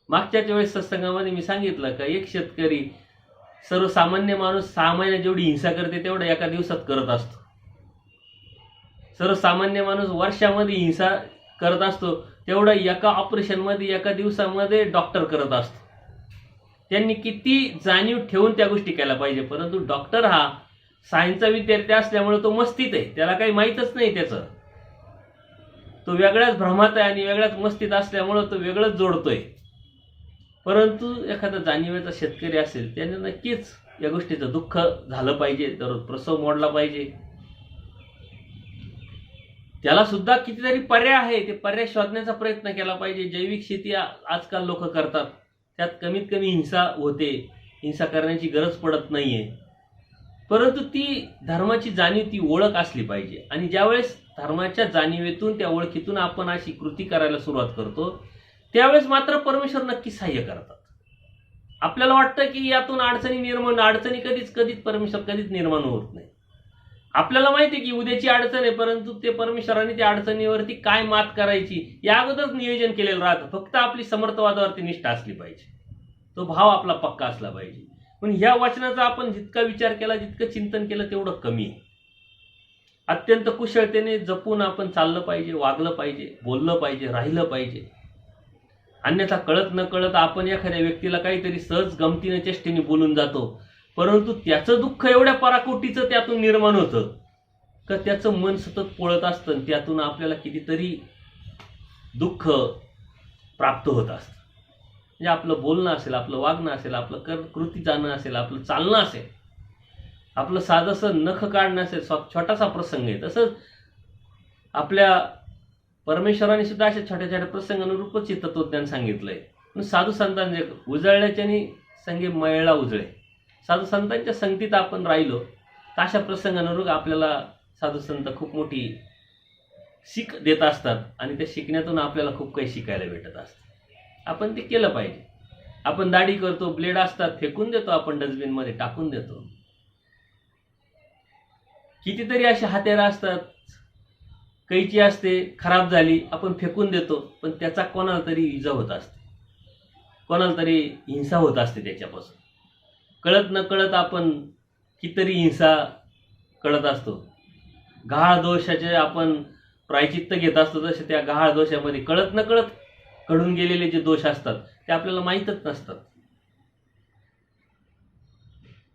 मागच्याच वेळेस सत्संगामध्ये मी सांगितलं का एक शेतकरी सर्वसामान्य माणूस 6 महिन्यात जेवढी हिंसा करते तेवढं एका दिवसात करत असतो. सर्वसामान्य माणूस वर्षामध्ये हिंसा करत असतो तेवढं एका ऑपरेशनमध्ये, एका दिवसामध्ये डॉक्टर करत असतो. त्यांनी किती जाणीव ठेवून त्या गोष्टी केल्या पाहिजे. परंतु डॉक्टर हा सायन्सचा विद्यार्थी असल्यामुळे तो मस्तीत आहे, त्याला काही माहीतच नाही त्याचं. तो वेगळ्याच भ्रमात आहे आणि वेगळ्याच मस्तीत असल्यामुळं तो वेगळंच जोडतोय. परंतु एखादा जाणीवेचा शेतकरी असेल त्याने नक्कीच या गोष्टीचं दुःख झालं पाहिजे, दररोज प्रसव मोडला पाहिजे. त्याला सुद्धा कितीतरी पर्याय आहे, ते पर्याय शोधण्याचा प्रयत्न केला पाहिजे. जैविक शेती आजकाल लोक करतात, त्यात कमीत कमी हिंसा होते, हिंसा करण्याची गरज पडत नाहीये. परंतु ती धर्माची जाणीव, ती ओळख असली पाहिजे. आणि ज्यावेळेस धर्माच्या जाणीवेतून, त्या ओळखीतून आपण अशी कृती करायला सुरुवात करतो त्यावेळेस मात्र परमेश्वर नक्की सहाय्य करतात. आपल्याला वाटतं की यातून अडचणी कधीच परमेश्वर कधीच निर्माण होत नाही. आपल्याला माहिती आहे की उद्याची अडचण आहे, परंतु ते परमेश्वराने त्या अडचणीवरती काय मात करायची या अगोदरच नियोजन केलेलं राहतं. फक्त आपली समर्थवादावरती निष्ठा असली पाहिजे, तो भाव आपला पक्का असला पाहिजे. पण ह्या वचनाचा आपण जितका विचार केला, जितकं चिंतन केलं तेवढं कमी आहे. अत्यंत कुशलतेने जपून आपण चाललं पाहिजे, वागलं पाहिजे, बोललं पाहिजे, राहिलं पाहिजे. अन्यथा कळत न कळत आपण एखाद्या व्यक्तीला काहीतरी सहज गमतीने, चेष्टेने बोलून जातो, परंतु त्याचं दुःख एवढ्या पराकोटीचं त्यातून निर्माण होतं का त्याचं मन सतत पोळत असतं. त्यातून आपल्याला कितीतरी दुःख प्राप्त होत असतं. म्हणजे आपलं बोलणं असेल, आपलं वागणं असेल, आपलं कृती जाणं असेल, आपलं चालणं असेल, आपलं साधंसं नख काढणं असेल, छोटासा प्रसंग आहे. तसंच आपल्या परमेश्वराने सुद्धा अशा छोट्या छोट्या प्रसंगानुरूपच तत्वज्ञान सांगितलंय. साधू संतांचे उजळल्याच्याने संगे मयळा उजळे. साधू संतांच्या संगतीत आपण राहिलो तर अशा प्रसंगानुरूप आपल्याला साधू संत खूप मोठी शिक देत असतात आणि त्या शिकण्यातून आपल्याला खूप काही शिकायला भेटत असतं. आपण ते केलं पाहिजे. आपण दाढी करतो, ब्लेड असतात फेकून देतो, आपण डस्टबिनमध्ये टाकून देतो. कितीतरी अशी हत्यारं असतात, कैची असते, खराब झाली आपण फेकून देतो, पण त्याचा कोणाला तरी इजा होत असते, कोणाला तरी हिंसा होत असते त्याच्यापासून. कळत न कळत आपण कितीतरी हिंसा कळत असतो. गहाळ दोषाचे आपण प्रायचित्त घेत असतो, तसे त्या गहाळ दोषामध्ये कळत न कळत घडून गेलेले जे दोष असतात ते आपल्याला माहीतच नसतात.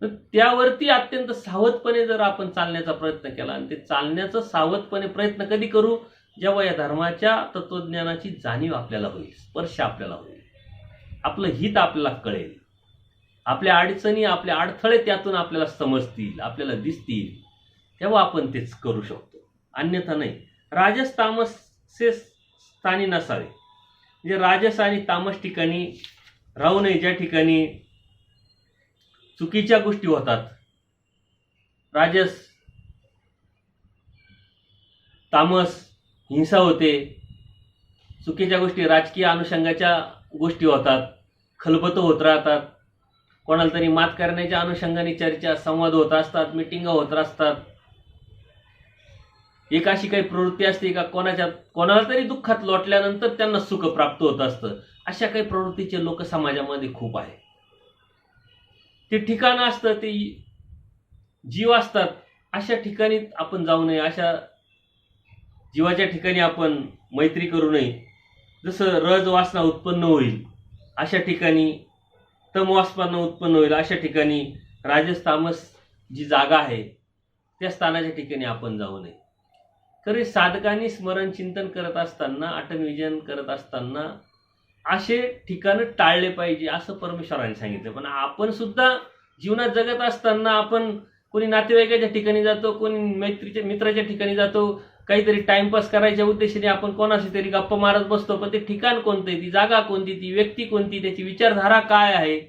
तर त्यावरती अत्यंत सावधपणे जर आपण चालण्याचा प्रयत्न केला, आणि ते चालण्याचा सावधपणे प्रयत्न कधी करू, जेव्हा या धर्माच्या तत्वज्ञानाची जाणीव आपल्याला होईल, स्पर्श आपल्याला होईल, आपलं हित आपल्याला कळेल, आपल्या अडचणी आपले अडथळे त्यातून आपल्याला समजतील, आपल्याला दिसतील, तेव्हा आपण तेच करू शकतो. अन्यथा नाही. राजस तामसे स्थानी नसावे, म्हणजे राजस आणि तामस ठिकाणी राहू नये, ज्या ठिकाणी चुकीच्या गोष्टी होतात. राजस तामस हिंसा होते, चुकीच्या गोष्टी राजकीय अनुषंगाच्या गोष्टी होतात, खलबतं होत राहतात, कोणाला तरी मात करण्याच्या अनुषंगाने चर्चा संवाद होत असतात, मिटिंगा होत असतात. एक अशी काही प्रवृत्ती असते का कोणाला तरी दुःखात लोटल्यानंतर त्यांना सुख प्राप्त होत असतं. अशा काही प्रवृत्तीचे लोक समाजामध्ये खूप आहेत. ते ठिकाण असतं, ते जीव असतात, अशा ठिकाणी आपण जाऊ नये, अशा जीवाच्या ठिकाणी आपण मैत्री करू नये. जसं रज वासना उत्पन्न होईल अशा ठिकाणी, तम वासना उत्पन्न होईल अशा ठिकाणी, राजस तामस जी जागा आहे त्या स्थानाच्या ठिकाणी आपण जाऊ नये. खरे साधकांनी स्मरण चिंतन करत असताना, अटन विजन करत असताना असे ठिकाणं टाळले पाहिजे असं परमेश्वराने सांगितलं. पण आपण सुद्धा जीवनात जगत असताना आपण कोणी नातेवाईकाच्या ठिकाणी जातो, कोणी मित्राच्या ठिकाणी जातो, काहीतरी टाइमपास करायच्या उद्देशाने आपण कोणाशी तरी गप्पा मारत बसतो. पण ते ठिकाण कोणतं आहे, ती जागा कोणती, ती व्यक्ती कोणती, त्याची विचारधारा काय आहे,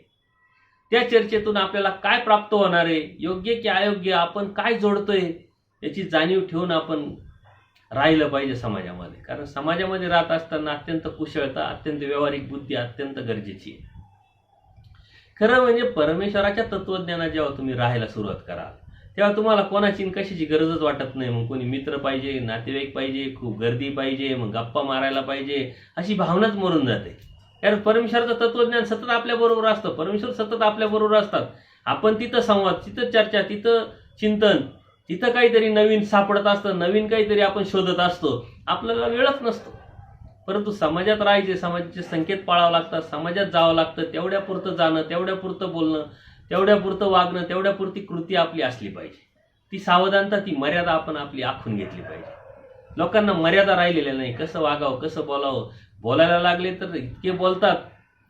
त्या चर्चेतून आपल्याला काय प्राप्त होणार आहे, योग्य की अयोग्य, आपण काय जोडतोय याची जाणीव ठेवून आपण राहिलं पाहिजे समाजामध्ये. कारण समाजामध्ये राहत असताना अत्यंत कुशलता, अत्यंत व्यावहारिक बुद्धी अत्यंत गरजेची आहे. खरं म्हणजे परमेश्वराच्या तत्वज्ञानात जेव्हा तुम्ही राहायला सुरुवात कराल, तेव्हा तुम्हाला कोणाची कशाची गरजच वाटत नाही. मग कोणी मित्र पाहिजे, नातेवाईक पाहिजे, खूप गर्दी पाहिजे, मग गप्पा मारायला पाहिजे, अशी भावनाच मरून जाते. कारण परमेश्वराचं तत्वज्ञान सतत आपल्याबरोबर असतं, परमेश्वर सतत आपल्याबरोबर असतात. आपण तिथं संवाद, तिथं चर्चा, तिथं चिंतन, तिथं काहीतरी नवीन सापडत असतं, नवीन काहीतरी आपण शोधत असतो, आपल्याला वेळच नसतो. परंतु समाजात राहायचे, समाजाचे संकेत पाळावं लागतात, समाजात जावं लागतं, तेवढ्यापुरतं जाणं, तेवढ्यापुरतं बोलणं, तेवढ्यापुरतं वागणं, तेवढ्यापुरती कृती आपली असली पाहिजे. ती सावधानता, ती मर्यादा आपण आपली आखून घेतली पाहिजे. लोकांना मर्यादा राहिलेल्या नाही, कसं वागावं, कसं बोलावं. बोलायला लागले तर इतके बोलतात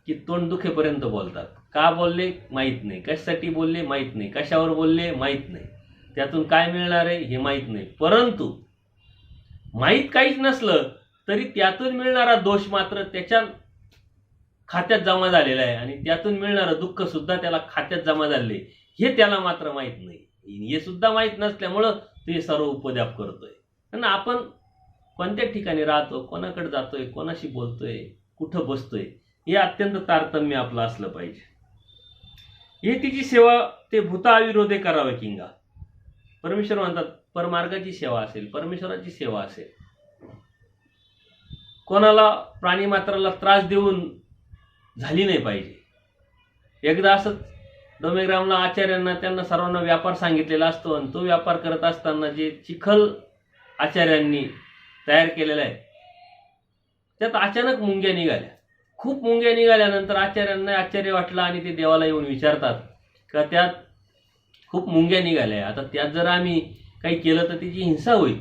की तोंड दुखेपर्यंत बोलतात. का बोलले माहीत नाही, कशासाठी बोलले माहीत नाही, कशावर बोलले माहीत नाही, त्यातून काय मिळणार आहे हे माहीत नाही. परंतु माहीत काहीच नसलं तरी त्यातून मिळणारा दोष मात्र त्याच्या खात्यात जमा झालेला आहे, आणि त्यातून मिळणारं दुःख सुद्धा त्याला खात्यात जमा झाले, हे त्याला मात्र माहीत नाही. हे सुद्धा माहीत नसल्यामुळं ते सर्व उपद्याप करतोय. कारण आपण कोणत्या ठिकाणी राहतो, कोणाकडे जातोय, कोणाशी बोलतोय, कुठं बसतोय, हे अत्यंत तारतम्य आपलं असलं पाहिजे. हे तिची सेवा ते भूताविरोधे करावे किंगा. परमेश्वर म्हणतात परमार्गाची सेवा असेल, परमेश्वराची सेवा असेल, कोणाला प्राणी मात्राला त्रास देऊन झाली नाही पाहिजे. एकदा असंच डोमेग्रामला आचार्यांना, त्यांना सर्वांना व्यापार सांगितलेला असतो, आणि तो व्यापार करत असताना जे चिखल आचार्यांनी तयार केलेला आहे त्यात अचानक मुंग्या निघाल्या. खूप मुंग्या निघाल्यानंतर आचार्यांना आश्चर्य वाटलं, आणि ते देवाला येऊन विचारतात का त्यात खूप मुंग्या निघाल्या, आता त्यात जर आम्ही काही केलं तर तिची हिंसा होईल.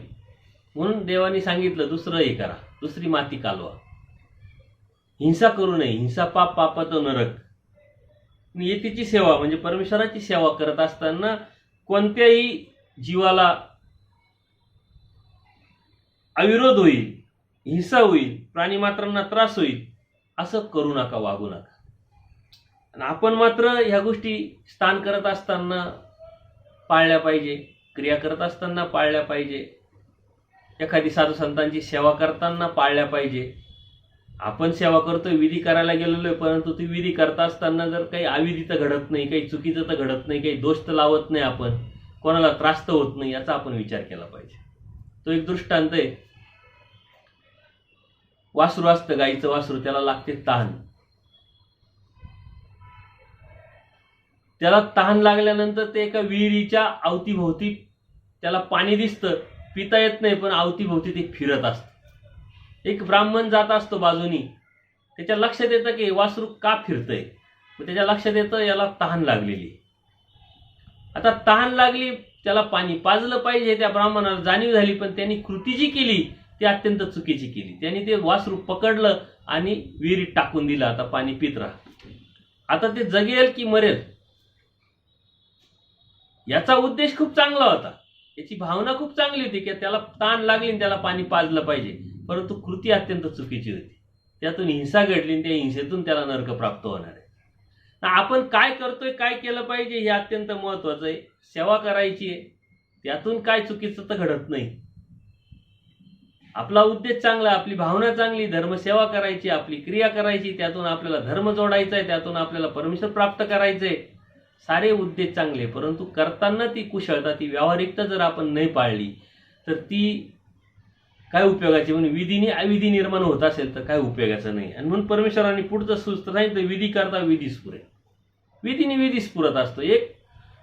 म्हणून देवानी सांगितलं दुसरं हे करा, दुसरी माती कालवा, हिंसा करू नये, हिंसा पाप, पापाचं नरक. येतीची सेवा म्हणजे परमेश्वराची सेवा करत असताना कोणत्याही जीवाला अविरोध होईल, हिंसा होईल, प्राणीमात्रांना त्रास होईल असं करू नका, वागू नका. आणि आपण मात्र ह्या गोष्टी स्थान करत असताना पाळल्या पाहिजे, क्रिया करत असताना पाळल्या पाहिजे, एखादी साधू संतांची सेवा करताना पाळल्या पाहिजे. आपण सेवा करतोय, विधी करायला गेलेलो आहे, परंतु ती विधी करत असताना जर काही अविधी तर घडत नाही, काही चुकीचं तर घडत नाही, काही दोष तर लावत नाही, आपण कोणाला त्रास तर होत नाही, याचा आपण विचार केला पाहिजे. तो एक दृष्टांत आहे. वासरू असतं, गाईचं वासरू, त्याला लागते तहान. त्याला तहान लागल्यानंतर ते एका विहिरीच्या अवतीभोवती त्याला पाणी दिसतं, पिता येत नाही, पण अवतीभोवती ते फिरत असतं. एक ब्राह्मण जात असतो बाजूनी, त्याच्या लक्षात येतं की वासरू का फिरतंय. मग त्याच्या लक्षात येतं याला तहान लागलेली. आता तहान लागली, त्याला पाणी पाजलं पाहिजे, त्या ब्राह्मणाला जाणीव झाली, पण त्यांनी कृती जी केली ती अत्यंत चुकीची केली. त्यांनी ते वासरू पकडलं आणि विहिरीत टाकून दिलं. आता पाणी पित राहा. आता ते जगेल की मरेल याचा उद्देश खूप चांगला होता, याची भावना खूप चांगली होती की त्याला तहान लागली आणि त्याला पाणी पाजलं पाहिजे, परंतु कृती अत्यंत चुकीची होती. त्यातून हिंसा घडली आणि त्या हिंसेतून त्याला नरक प्राप्त होणार आहे. आपण काय करतोय, काय केलं पाहिजे हे अत्यंत महत्वाचं आहे. सेवा करायची आहे, त्यातून काय चुकीचं तर घडत नाही. आपला उद्देश चांगला, आपली भावना चांगली, धर्मसेवा करायची, आपली क्रिया करायची, त्यातून आपल्याला धर्म जोडायचा आहे, त्यातून आपल्याला परमेश्वर प्राप्त करायचंय, सारे उद्देश चांगले. परंतु करताना ती कुशलता, ती व्यावहारिकता जर आपण नाही पाळली तर ती काय उपयोगाची. म्हणून विधीने अविधी निर्माण होत असेल तर काय उपयोगाचं नाही. आणि म्हणून परमेश्वरांनी पुढचं सूत्र सांगितलं, विधी करता विधी स्फुरे. विधीने विधी स्फुरत असतो. एक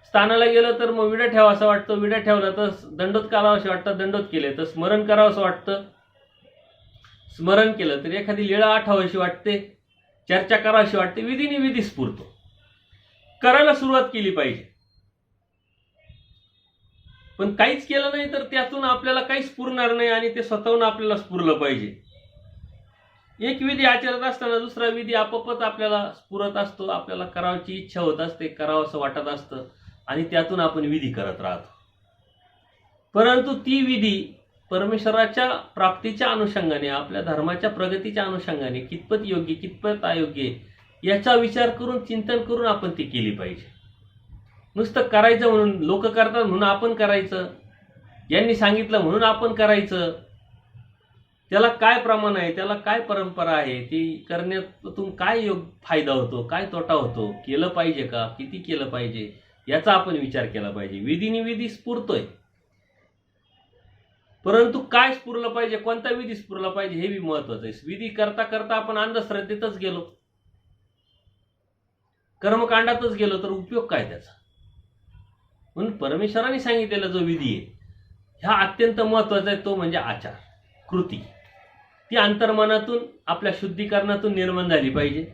स्थानाला गेलं तर मग विडा ठेवा असं वाटतं, विडा ठेवला तर दंडोत करावं असं वाटतं, दंडोत केले तर स्मरण करावं असं वाटतं, स्मरण केलं तर एखादी लीळा आठवावीशी वाटते, चर्चा करावीशी वाटते. विधीने विधी स्फुरतो. करायला सुरुवात केली पाहिजे, पण काहीच केलं नाही तर त्यातून आपल्याला काहीच स्फुरणार नाही आणि ते स्वतःहून आपल्याला स्फुरलं पाहिजे. एक विधी आचरत असताना दुसरा विधी आपोआपच आपल्याला स्फुरत असतो, आपल्याला करायची इच्छा होत असते, करावं असं वाटत असतं आणि त्यातून आपण विधी करत राहतो. परंतु ती विधी परमेश्वराच्या प्राप्तीच्या अनुषंगाने, आपल्या धर्माच्या प्रगतीच्या अनुषंगाने कितपत योग्य, कितपत अयोग्य याचा विचार करून, चिंतन करून आपण ती केली पाहिजे. नुसतं करायचं म्हणून, लोक करतात म्हणून आपण करायचं, यांनी सांगितलं म्हणून आपण करायचं, त्याला काय प्रमाण आहे, त्याला काय परंपरा आहे, ती करण्यातून काय फायदा होतो, काय तोटा होतो, केलं पाहिजे का, किती केलं पाहिजे याचा आपण विचार केला पाहिजे. विधीने विधी स्फुरतोय, परंतु काय स्फुरलं पाहिजे, कोणता विधी स्फुरला पाहिजे हे बी महत्वाचं आहे. विधी करता करता आपण अंधश्रद्धेतच गेलो, कर्मकांडातच गेलो तर उपयोग काय त्याचा. म्हणून परमेश्वराने सांगितलेला जो विधी आहे हा अत्यंत महत्वाचा आहे. तो म्हणजे आचार, कृती. ती अंतर्मनातून, आपल्या शुद्धीकरणातून निर्माण झाली पाहिजे.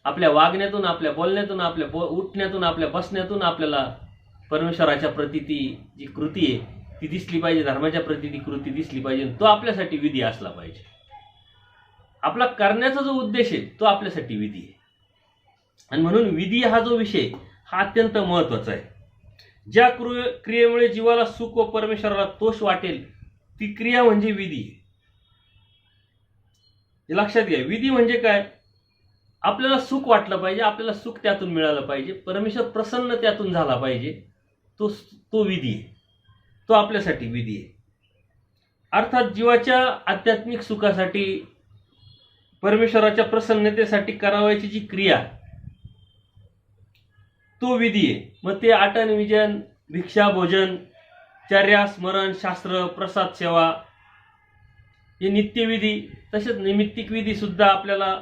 आपल्या वागण्यातून, आपल्या बोलण्यातून, आपल्या उठण्यातून, आपल्या बसण्यातून आपल्याला परमेश्वराच्या प्रती ती जी कृती आहे ती दिसली पाहिजे, धर्माच्या प्रती ती कृती दिसली पाहिजे. तो आपल्यासाठी विधी असला पाहिजे. आपला करण्याचा जो उद्देश आहे तो आपल्यासाठी विधी आहे. आणि म्हणून विधी हा जो विषय हा अत्यंत महत्वाचा आहे. ज्या क्रियेमुळे जीवाला सुख व परमेश्वराला तोष वाटेल ती क्रिया म्हणजे विधी. हे लक्षात घ्या. विधी म्हणजे काय, आपल्याला सुख वाटलं पाहिजे, आपल्याला सुख त्यातून मिळालं पाहिजे, परमेश्वर प्रसन्न त्यातून झाला पाहिजे, तो विधी आहे, तो आपल्यासाठी विधी आहे. अर्थात जीवाच्या आध्यात्मिक सुखासाठी, परमेश्वराच्या प्रसन्नतेसाठी करावयाची जी क्रिया तो विधी आहे. मग ते आटन, विजन, भिक्षा, भोजन, चर्या, स्मरण, शास्त्र, प्रसाद सेवा हे नित्यविधी. तसेच नैमित्तिक विधी सुद्धा आपल्याला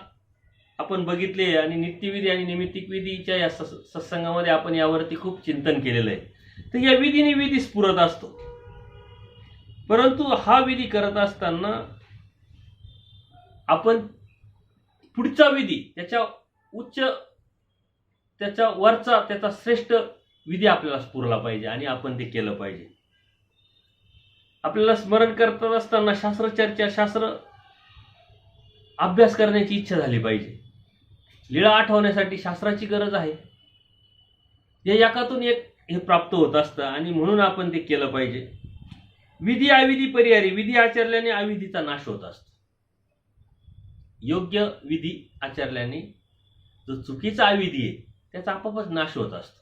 आपण बघितले आणि नित्यविधी आणि नैमित्तिक विधीच्या या सत्संगामध्ये आपण यावरती खूप चिंतन केलेलं आहे. तर या विधीने विधी स्फुरत असतो. परंतु हा विधी करत असताना आपण पुढचा विधी, त्याच्या उच्च, त्याच्या वरचा, त्याचा श्रेष्ठ विधी आपल्याला स्फुरला पाहिजे आणि आपण ते केलं पाहिजे. आपल्याला स्मरण करत असताना शास्त्र चर्चा, शास्त्र अभ्यास करण्याची इच्छा झाली पाहिजे. लीळा आठवण्यासाठी शास्त्राची गरज आहे. या एकातून एक हे प्राप्त होत असतं आणि म्हणून आपण ते केलं पाहिजे. विधी अविधी परिहारी. विधी आचरल्याने अविधीचा नाश होत असतो. योग्य विधी आचरल्याने जो चुकीचा अविधी आहे त्याचा आपोआपच नाश होत असतो.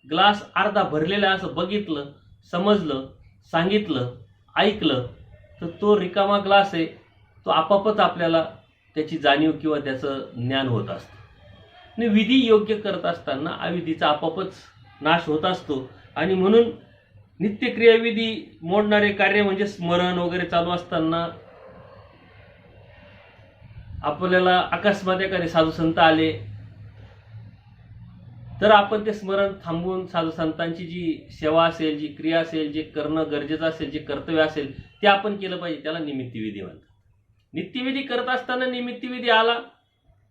ग्लास अर्धा भरलेला असं बघितलं, समजलं, सांगितलं, ऐकलं तर तो रिकामा ग्लास आहे, तो आपोआपच आपल्याला त्याची जाणीव किंवा त्याचं ज्ञान होत असतं. आणि विधी योग्य करत असताना अविधीचा आपोआपच नाश होत असतो. आणि म्हणून नित्यक्रियाविधी मोडणारे कार्य म्हणजे स्मरण वगैरे चालू असताना आपल्याला अकस्मात एखादे साधू संत आले तर आपण ते स्मरण थांबवून साधू संतांची जी सेवा असेल, जी क्रिया असेल, जे करणं गरजेचं असेल, जे कर्तव्य असेल ते आपण केलं पाहिजे. त्याला निमित्तविधी म्हणतात. नित्यविधी करत असताना निमित्तविधी आला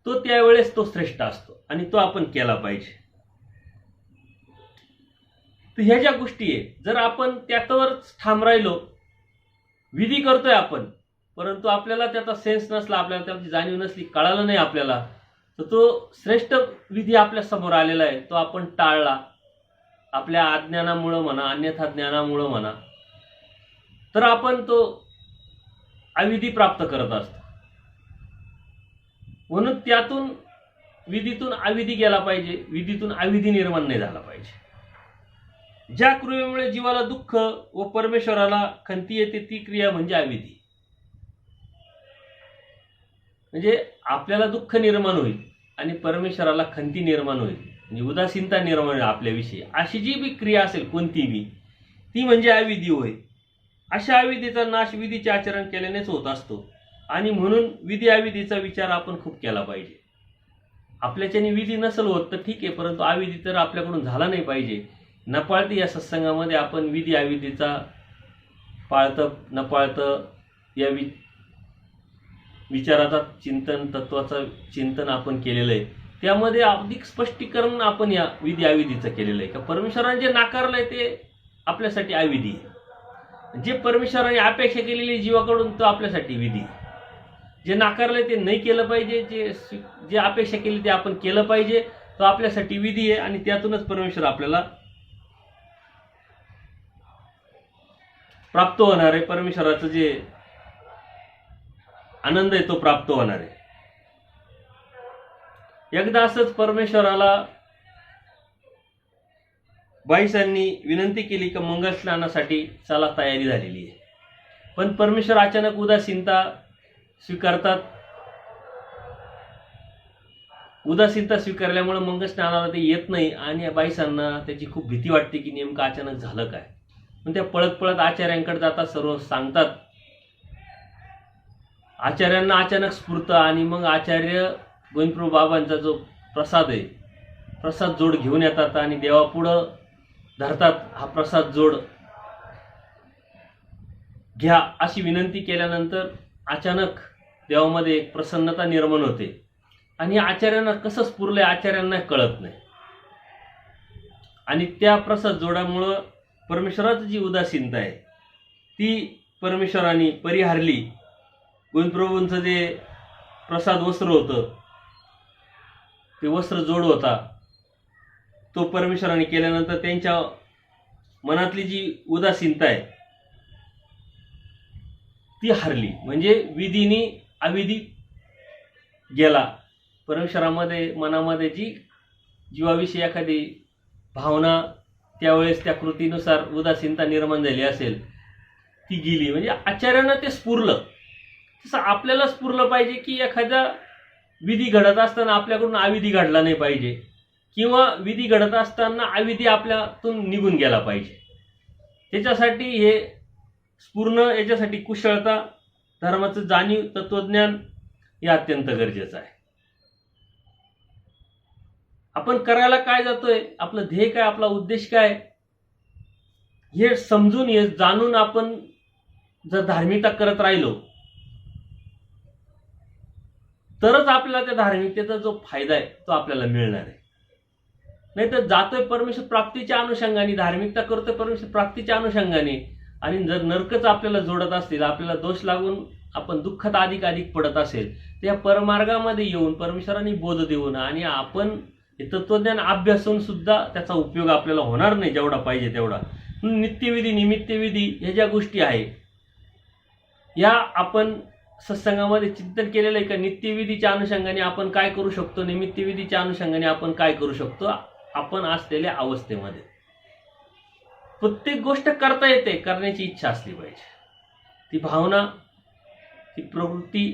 तो त्यावेळेस तो श्रेष्ठ असतो आणि तो आपण केला पाहिजे. तर ह्या ज्या गोष्टी आहे, जर आपण त्याच्यावरच ठाम राहिलो, विधी करतोय आपण, परंतु आपल्याला त्याचा सेन्स नसला, आपल्याला त्याची जाणीव नसली, कळालं नाही आपल्याला, तर तो श्रेष्ठ विधी आपल्या समोर आलेला आहे तो आपण टाळला, आपल्या अज्ञानामुळं म्हणा, अन्यथा ज्ञानामुळं म्हणा, तर आपण तो अविधी प्राप्त करत असतो. म्हणून त्यातून विधीतून अविधी गेला पाहिजे, विधीतून अविधी निर्माण नाही झाला पाहिजे. ज्या क्रियेमुळे जीवाला दुःख व परमेश्वराला खंती येते ती क्रिया म्हणजे अविधी. म्हणजे आपल्याला दुःख निर्माण होईल आणि परमेश्वराला खंती निर्माण होईल, म्हणजे उदासीनता निर्माण होईल आपल्याविषयी, अशी जी बी क्रिया असेल कोणती बी, ती म्हणजे अविधी होय. अशा अविधीचा नाश विधीचे आचरण केल्यानेच होत असतो आणि म्हणून विधी अविधीचा विचार आपण खूप केला पाहिजे. आपल्याच्याने विधी नसेल होत तर ठीक आहे, परंतु अविधी तर आपल्याकडून झाला नाही पाहिजे. न पाळता या सत्संगामध्ये आपण विधी अविधीचा पाळतं न पाळतं या विचाराचा चिंतन, तत्वाचं चिंतन आपण केलेलं आहे. त्यामध्ये अधिक स्पष्टीकरण आपण या विधी अविधीचं केलेलं आहे. का परमेश्वराने जे नाकारलंय ते आपल्यासाठी अविधी आहे, जे परमेश्वराने अपेक्षा केलेली जीवाकडून तो आपल्यासाठी विधी आहे. जे नाकारलंय ते नाही केलं पाहिजे, जे अपेक्षा केली ते आपण केलं पाहिजे, तो आपल्यासाठी विधी आहे आणि त्यातूनच परमेश्वर आपल्याला प्राप्त होणार आहे. परमेश्वराचं जे आनंद आहे तो प्राप्त होणार आहे. एकदा असंच परमेश्वराला बाईसांनी विनंती केली की मंगल स्नानासाठी चला तयारी झालेली आहे, पण परमेश्वर अचानक उदासीनता स्वीकारतात. उदासीनता स्वीकारल्यामुळे मंगल स्नानाला ते येत नाही आणि बाईसांना त्याची खूप भीती वाटते की नेमकं अचानक झालं काय. पण त्या पळत पळत आचार्यांकडे जातात, सर्व सांगतात. आचार्यांना अचानक स्फुरतं आणि मग आचार्य गोविंदप्रभू बाबांचा जो प्रसाद आहे, प्रसाद जोड घेऊन येतात आणि देवापुढं धरतात. हा प्रसाद जोड घ्या अशी विनंती केल्यानंतर अचानक देवामध्ये एक प्रसन्नता निर्माण होते आणि आचार्यांना कसं स्फुरलंय आचार्यांना कळत नाही. आणि त्या प्रसाद जोडामुळं परमेश्वराची जी उदासीनता आहे ती परमेश्वराने परिहारली. गोविंदप्रभूंचं जे प्रसाद वस्त्र होतं, ते वस्त्र जोड होता, तो परमेश्वराने केल्यानंतर त्यांच्या मनातली जी उदासीनता आहे ती हरली. म्हणजे विधीने अविधी गेला. परमेश्वरामध्ये मनामध्ये जी जीवाविषयी एखादी भावना त्यावेळेस त्या कृतीनुसार उदासीनता निर्माण झाली असेल ती गेली. म्हणजे आचार्यांना ते स्फुरलं. तसं आपल्याला स्फुरलं पाहिजे की एखादा विधी घडत असताना आपल्याकडून अविधी घडला नाही पाहिजे, किंवा विधी घडत असताना अविधी आपल्यातून निघून गेला पाहिजे. त्याच्यासाठी हे स्फुरणं, याच्यासाठी कुशलता, धर्माचं जाणीव, तत्वज्ञान हे अत्यंत गरजेचं आहे. आपण करायला काय जातोय, आपलं ध्येय काय, आपला उद्देश काय, हे समजून हे जाणून आपण जर धार्मिकता करत राहिलो तरच आपल्याला त्या धार्मिकतेचा जो फायदा आहे तो आपल्याला मिळणार आहे. नाही तर जातोय परमेश्वर प्राप्तीच्या अनुषंगाने, धार्मिकता करतोय परमेश्वर प्राप्तीच्या अनुषंगाने, आणि जर नरकच आपल्याला जोडत असतील, आपल्याला दोष लागून आपण दुःखात अधिक अधिक पडत असेल, तर या परमार्गामध्ये येऊन परमेश्वराने बोध देऊन आणि आपण तत्वज्ञान अभ्यासून सुद्धा त्याचा उपयोग आपल्याला होणार नाही जेवढा पाहिजे तेवढा. नित्यविधी, निमित्तविधी ह्या ज्या गोष्टी आहे या आपण सत्संगामध्ये चिंतन केलेलं आहे का नित्यविधीच्या अनुषंगाने आपण काय करू शकतो, निमित्तविधीच्या अनुषंगाने आपण काय करू शकतो. आपण असलेल्या अवस्थेमध्ये प्रत्येक गोष्ट करता येते, करण्याची इच्छा असली पाहिजे. ती भावना, ती प्रवृत्ती,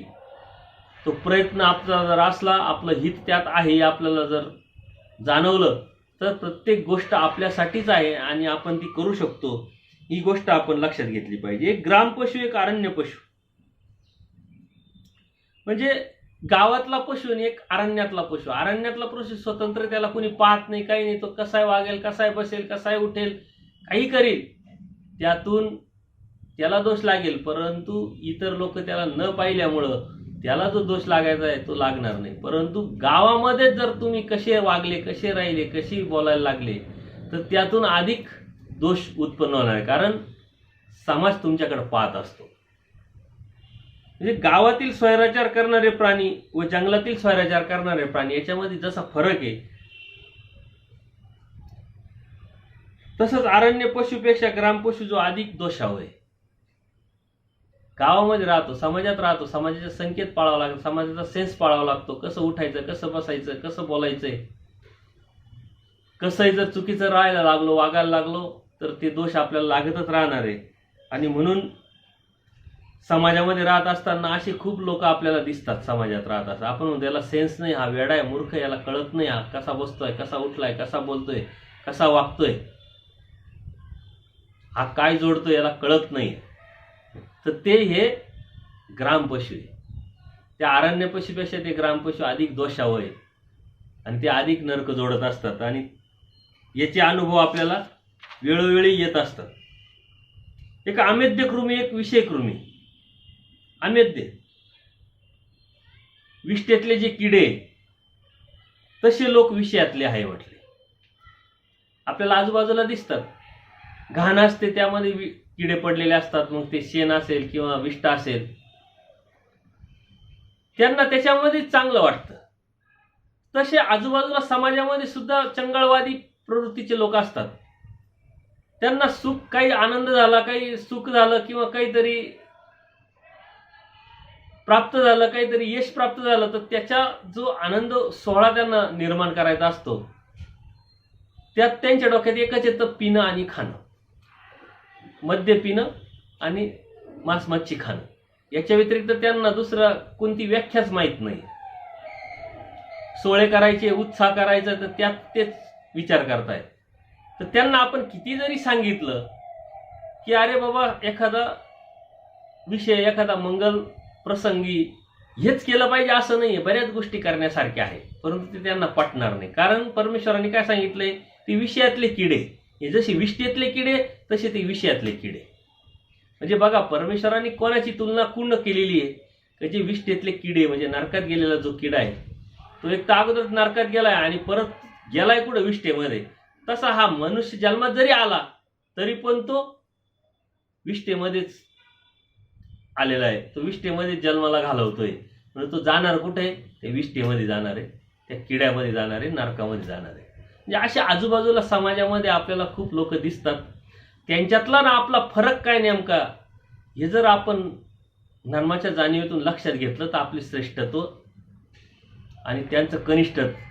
तो प्रयत्न आपला जर असला, आपलं हित त्यात आहे आपल्याला जर जाणवलं, तर प्रत्येक गोष्ट आपल्यासाठीच आहे आणि आपण ती करू शकतो. ही गोष्ट आपण लक्षात घेतली पाहिजे. एक ग्रामपशु, एक अरण्य पशु. म्हणजे गावातला पशु आणि एक अरण्यातला पशु. अरण्यातला पशु स्वतंत्र, त्याला कोणी पाहत नाही, काही नाही, तो कसाय वागेल, कसाय बसेल, कसाय उठेल, काही करेल, त्यातून त्याला दोष लागेल. परंतु इतर लोक त्याला न पाहिल्यामुळं त्याला जो दोष लागायचा आहे तो लागणार नाही. परंतु गावामध्ये जर तुम्ही कसे वागले, कसे राहिले, कशी बोलायला लागले, तर त्यातून अधिक दोष उत्पन्न होणार आहे, कारण समाज तुमच्याकडे पाहत असतो. म्हणजे गावातील स्वैराचार करणारे प्राणी व जंगलातील स्वैराचार करणारे प्राणी याच्यामध्ये जसा फरक आहे, तसंच अरण्य पशुपेक्षा ग्राम पशु जो अधिक दोषाव आहे. गावामध्ये राहतो, समाजात राहतो, समाजाचे संकेत पाळावा लागतो, समाजाचा सेन्स पाळावा लागतो, कसं उठायचं, कसं बसायचं, कसं बोलायचंय. कसंही जर चुकीचं राहायला लागलो, वागायला लागलो, तर ते दोष आपल्याला लागतच राहणार आहे. आणि म्हणून समाजामध्ये राहत असताना असे खूप लोक आपल्याला दिसतात. समाजात राहत असतात, आपण त्याला सेन्स नाही, हा वेडा आहे, मूर्ख, याला कळत नाही, हा कसा बसतोय, कसा उठलाय, कसा बोलतोय, कसा वागतोय, हा काय जोडतोय, याला कळत नाही. तर ते हे ग्रामपशु आहे. त्या अरण्य पशुपेक्षा ते ग्रामपशु अधिक दोषावह आहे आणि ते अधिक नरक जोडत असतात आणि याचे अनुभव आपल्याला वेळोवेळी येत असतात. एक अमेद्य कृमी, एक विषय कृमी. अमेद्य विष्ठेतले जे किडे, तसे लोक विषयातले आहे म्हटले. आपल्याला आजूबाजूला दिसतात, घाण असते त्यामध्ये किडे पडलेले असतात, मग ते शेण असेल किंवा विष्ठा असेल, त्यांना त्याच्यामध्ये चांगलं वाटतं. तसे आजूबाजूला समाजामध्ये सुद्धा चंगळवादी प्रवृत्तीचे लोक असतात. त्यांना सुख, काही आनंद झाला, काही सुख झालं किंवा काहीतरी प्राप्त झालं, काहीतरी यश प्राप्त झालं, तर त्याचा जो आनंद सोहळा त्यांना निर्माण करायचा असतो, त्यात त्यांच्या डोक्यात एकच येतं, पिणं आणि खाणं, मद्य पिणं आणि मांस मच्छी खाणं. याच्या व्यतिरिक्त त्यांना दुसरा कोणती व्याख्याच माहीत नाही. सोहळे करायचे, उत्साह करायचा, तर त्यात तेच विचार करतायत. तर त्यांना आपण किती जरी सांगितलं की अरे बाबा, एखादा विषय, एखादा मंगल प्रसंगी हेच केलं पाहिजे असं नाहीये, बऱ्याच गोष्टी करण्यासारख्या आहे, परंतु ते त्यांना पटणार नाही. कारण परमेश्वराने काय सांगितलंय, ते विषयातले किडे. हे जसे विष्ठेतले किडे, तसे ते विषयातले किडे. म्हणजे बघा, परमेश्वराने कोणाची तुलना कुंड केलेली आहे, की जे विष्ठेतले किडे, म्हणजे नरकात गेलेला जो किडा आहे, तो एक तर अगोदर नरकात गेलाय आणि परत गेलाय कुठं, विष्ठेमध्ये. तसा हा मनुष्य जन्मात जरी आला तरी पण तो विष्ठेमध्येच आलेला आहे, तो विष्ठेमध्ये जन्माला घालवतोय. म्हणजे तो जाणार कुठे, ते विष्ठेमध्ये जाणार आहे, त्या किड्यामध्ये जाणार आहे, नरकामध्ये जाणार आहे. म्हणजे अशा आजूबाजूला समाजामध्ये आपल्याला खूप लोक दिसतात. त्यांच्यातला ना आपला फरक काय नेमका, हे जर आपण धर्माच्या जाणीवेतून लक्षात घेतलं, तर आपले श्रेष्ठत्व आणि त्यांचं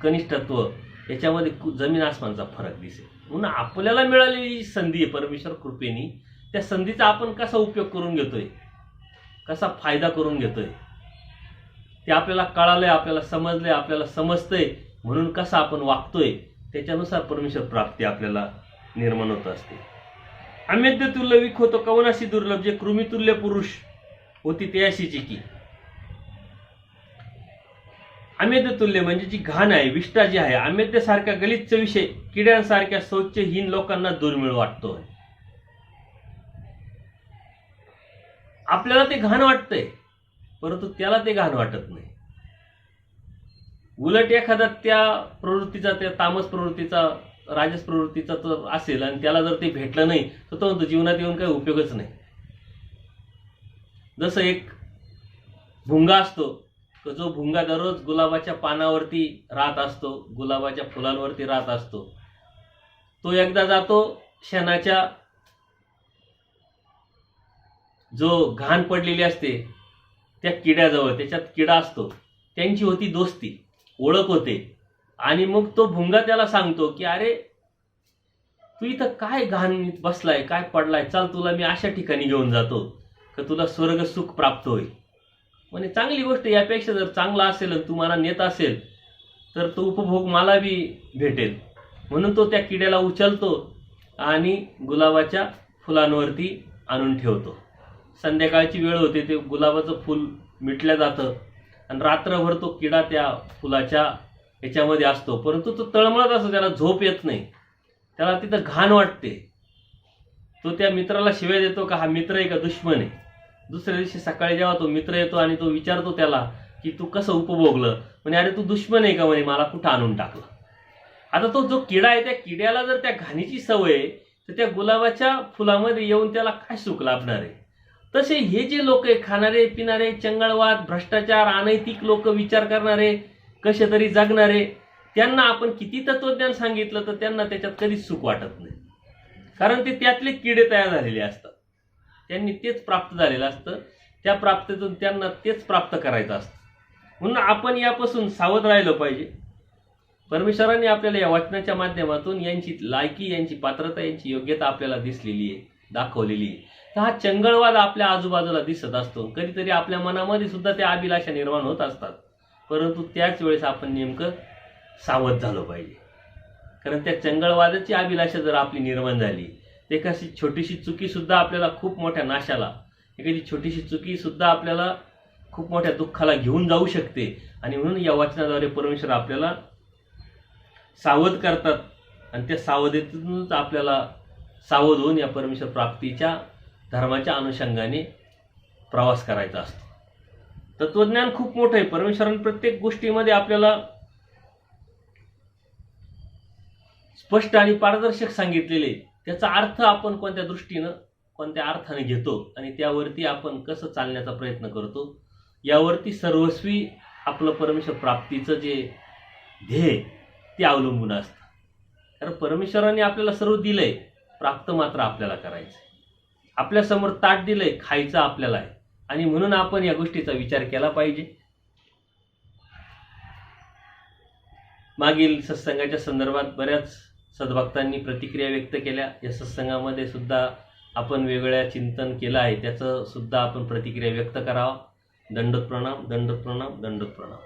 कनिष्ठत्व याच्यामध्ये जमीन आसमानचा फरक दिसेल. म्हणून आपल्याला मिळालेली संधी आहे परमेश्वर कृपेने, त्या संधीचा आपण कसा उपयोग करून घेतोय, कसा फायदा करून घेतोय, ते आपल्याला कळालंय, आपल्याला समजलंय, आपल्याला समजतंय. म्हणून कसा आपण वागतोय त्याच्यानुसार परमेश्वर प्राप्ती आपल्याला निर्माण होत असते. अमेद्य तुल्य विक होतो कवनाशी दुर्लभ, जे कृमितुल्य पुरुष होती त्याशीची की. अमेद्य तुल्य म्हणजे जी घाण आहे, विष्ठा जी आहे, अमेद्य सारख्या गलिच्छ विषय किड्यांसारख्या शौचहीन लोकांना दुर्मिळ वाटतो. आपल्याला ते घाण वाटतंय, परंतु त्याला ते घाण वाटत नाही. उलट एखादा त्या प्रवृत्तीचा, त्या तामस प्रवृत्तीचा, राजस प्रवृत्तीचा तर असेल आणि त्याला जर ते भेटलं नाही, तर तो म्हणतो जीवनात येऊन काही उपयोगच नाही. जसं एक भुंगा असतो, तर जो भुंगा दररोज गुलाबाच्या पानावरती राहत असतो, गुलाबाच्या फुलांवरती राहत असतो, तो एकदा जातो शेणाच्या जो घाण पडलेली असते त्या किड्याजवळ, त्याच्यात किडा असतो, त्यांची होती दोस्ती, ओळख होते. आणि मग तो भुंगा त्याला सांगतो की अरे तू इथं काय घाण बसलाय, काय पडलाय, चाल तुला मी अशा ठिकाणी घेऊन जातो की तुला स्वर्ग सुख प्राप्त होईल. म्हणजे चांगली गोष्ट, यापेक्षा जर चांगला असेल आणि तू मला नेत असेल तर तो उपभोग मला बी भेटेल. म्हणून तो त्या किड्याला उचलतो आणि गुलाबाच्या फुलांवरती आणून ठेवतो. संध्याकाळची वेळ होते, ते गुलाबाचं फूल मिटलं जातं आणि रात्रभर तो किडा त्या फुलाच्या ह्याच्यामध्ये असतो, परंतु तो तळमळत असतो, त्याला झोप येत नाही, त्याला तिथं घाण वाटते. तो त्या मित्राला शिव्या देतो का हा मित्र आहे का दुश्मन आहे. दुसऱ्या दिवशी सकाळी जेव्हा तो मित्र येतो आणि तो विचारतो त्याला की तू कसं उपभोगलं, म्हणे अरे तू दुश्मन आहे का, म्हणे मला कुठं आणून टाकलं. आता तो जो किडा आहे त्या किड्याला जर त्या घाणीची सवय आहे तर त्या गुलाबाच्या फुलामध्ये येऊन त्याला काय सुख लाभणार आहे. तसे हे जे लोक आहे, खाणारे पिणारे, चंगळवाद, भ्रष्टाचार, अनैतिक लोक, विचार करणारे, कसे तरी जगणारे, त्यांना आपण किती तत्वज्ञान सांगितलं तर त्यांना त्याच्यात कधीच सुख वाटत नाही. कारण ते त्यातले किडे तयार झालेले असतात, त्यांनी तेच प्राप्त झालेलं असतं, त्या प्राप्तीतून त्यांना तेच प्राप्त करायचं असतं. म्हणून आपण यापासून सावध राहिलं पाहिजे. परमेश्वरांनी आपल्याला या वाचनाच्या माध्यमातून यांची लायकी, यांची पात्रता, यांची योग्यता आपल्याला दिसलेली आहे, दाखवलेली आहे. तर हा चंगळवाद आपल्या आजूबाजूला दिसत असतो, कधीतरी आपल्या मनामध्ये सुद्धा त्या अभिलाषा निर्माण होत असतात, परंतु त्याच वेळेस आपण नेमकं सावध झालं पाहिजे. कारण त्या चंगळवादाची अभिलाषा जर आपली निर्माण झाली तर एखादी छोटीशी चुकी सुद्धा आपल्याला खूप मोठ्या नाशाला, एखादी छोटीशी चुकी सुद्धा आपल्याला खूप मोठ्या दुःखाला घेऊन जाऊ शकते. आणि म्हणून या वचनाद्वारे परमेश्वर आपल्याला सावध करतात आणि त्या सावधतेतूनच आपल्याला सावध होऊन या परमेश्वर प्राप्तीच्या धर्माच्या अनुषंगाने प्रवास करायचा असतो. तत्वज्ञान खूप मोठं आहे. परमेश्वराने प्रत्येक गोष्टीमध्ये आपल्याला स्पष्ट आणि पारदर्शक सांगितलेले, त्याचा अर्थ आपण कोणत्या दृष्टीनं, कोणत्या अर्थाने घेतो आणि त्यावरती आपण कसं चालण्याचा प्रयत्न करतो, यावरती सर्वस्वी आपलं परमेश्वर प्राप्तीचं जे ध्येय ते अवलंबून असतं. कारण परमेश्वराने आपल्याला सर्व दिलंय, प्राप्त मात्र आपल्याला करायचं आहे. आपल्यासमोर ताट दिलंय, खायचं आपल्याला आहे, आणि म्हणून आपण या गोष्टीचा विचार केला पाहिजे. मागील सत्संगाच्या संदर्भात बऱ्याच सद्भक्तांनी प्रतिक्रिया व्यक्त केल्या. या सत्संगामध्ये सुद्धा आपण वेगळ्या चिंतन केलं आहे, त्याचं सुद्धा आपण प्रतिक्रिया व्यक्त करावा. दंडोत प्रणाम, दंडोत प्रणाम, दंडोत प्रणाम.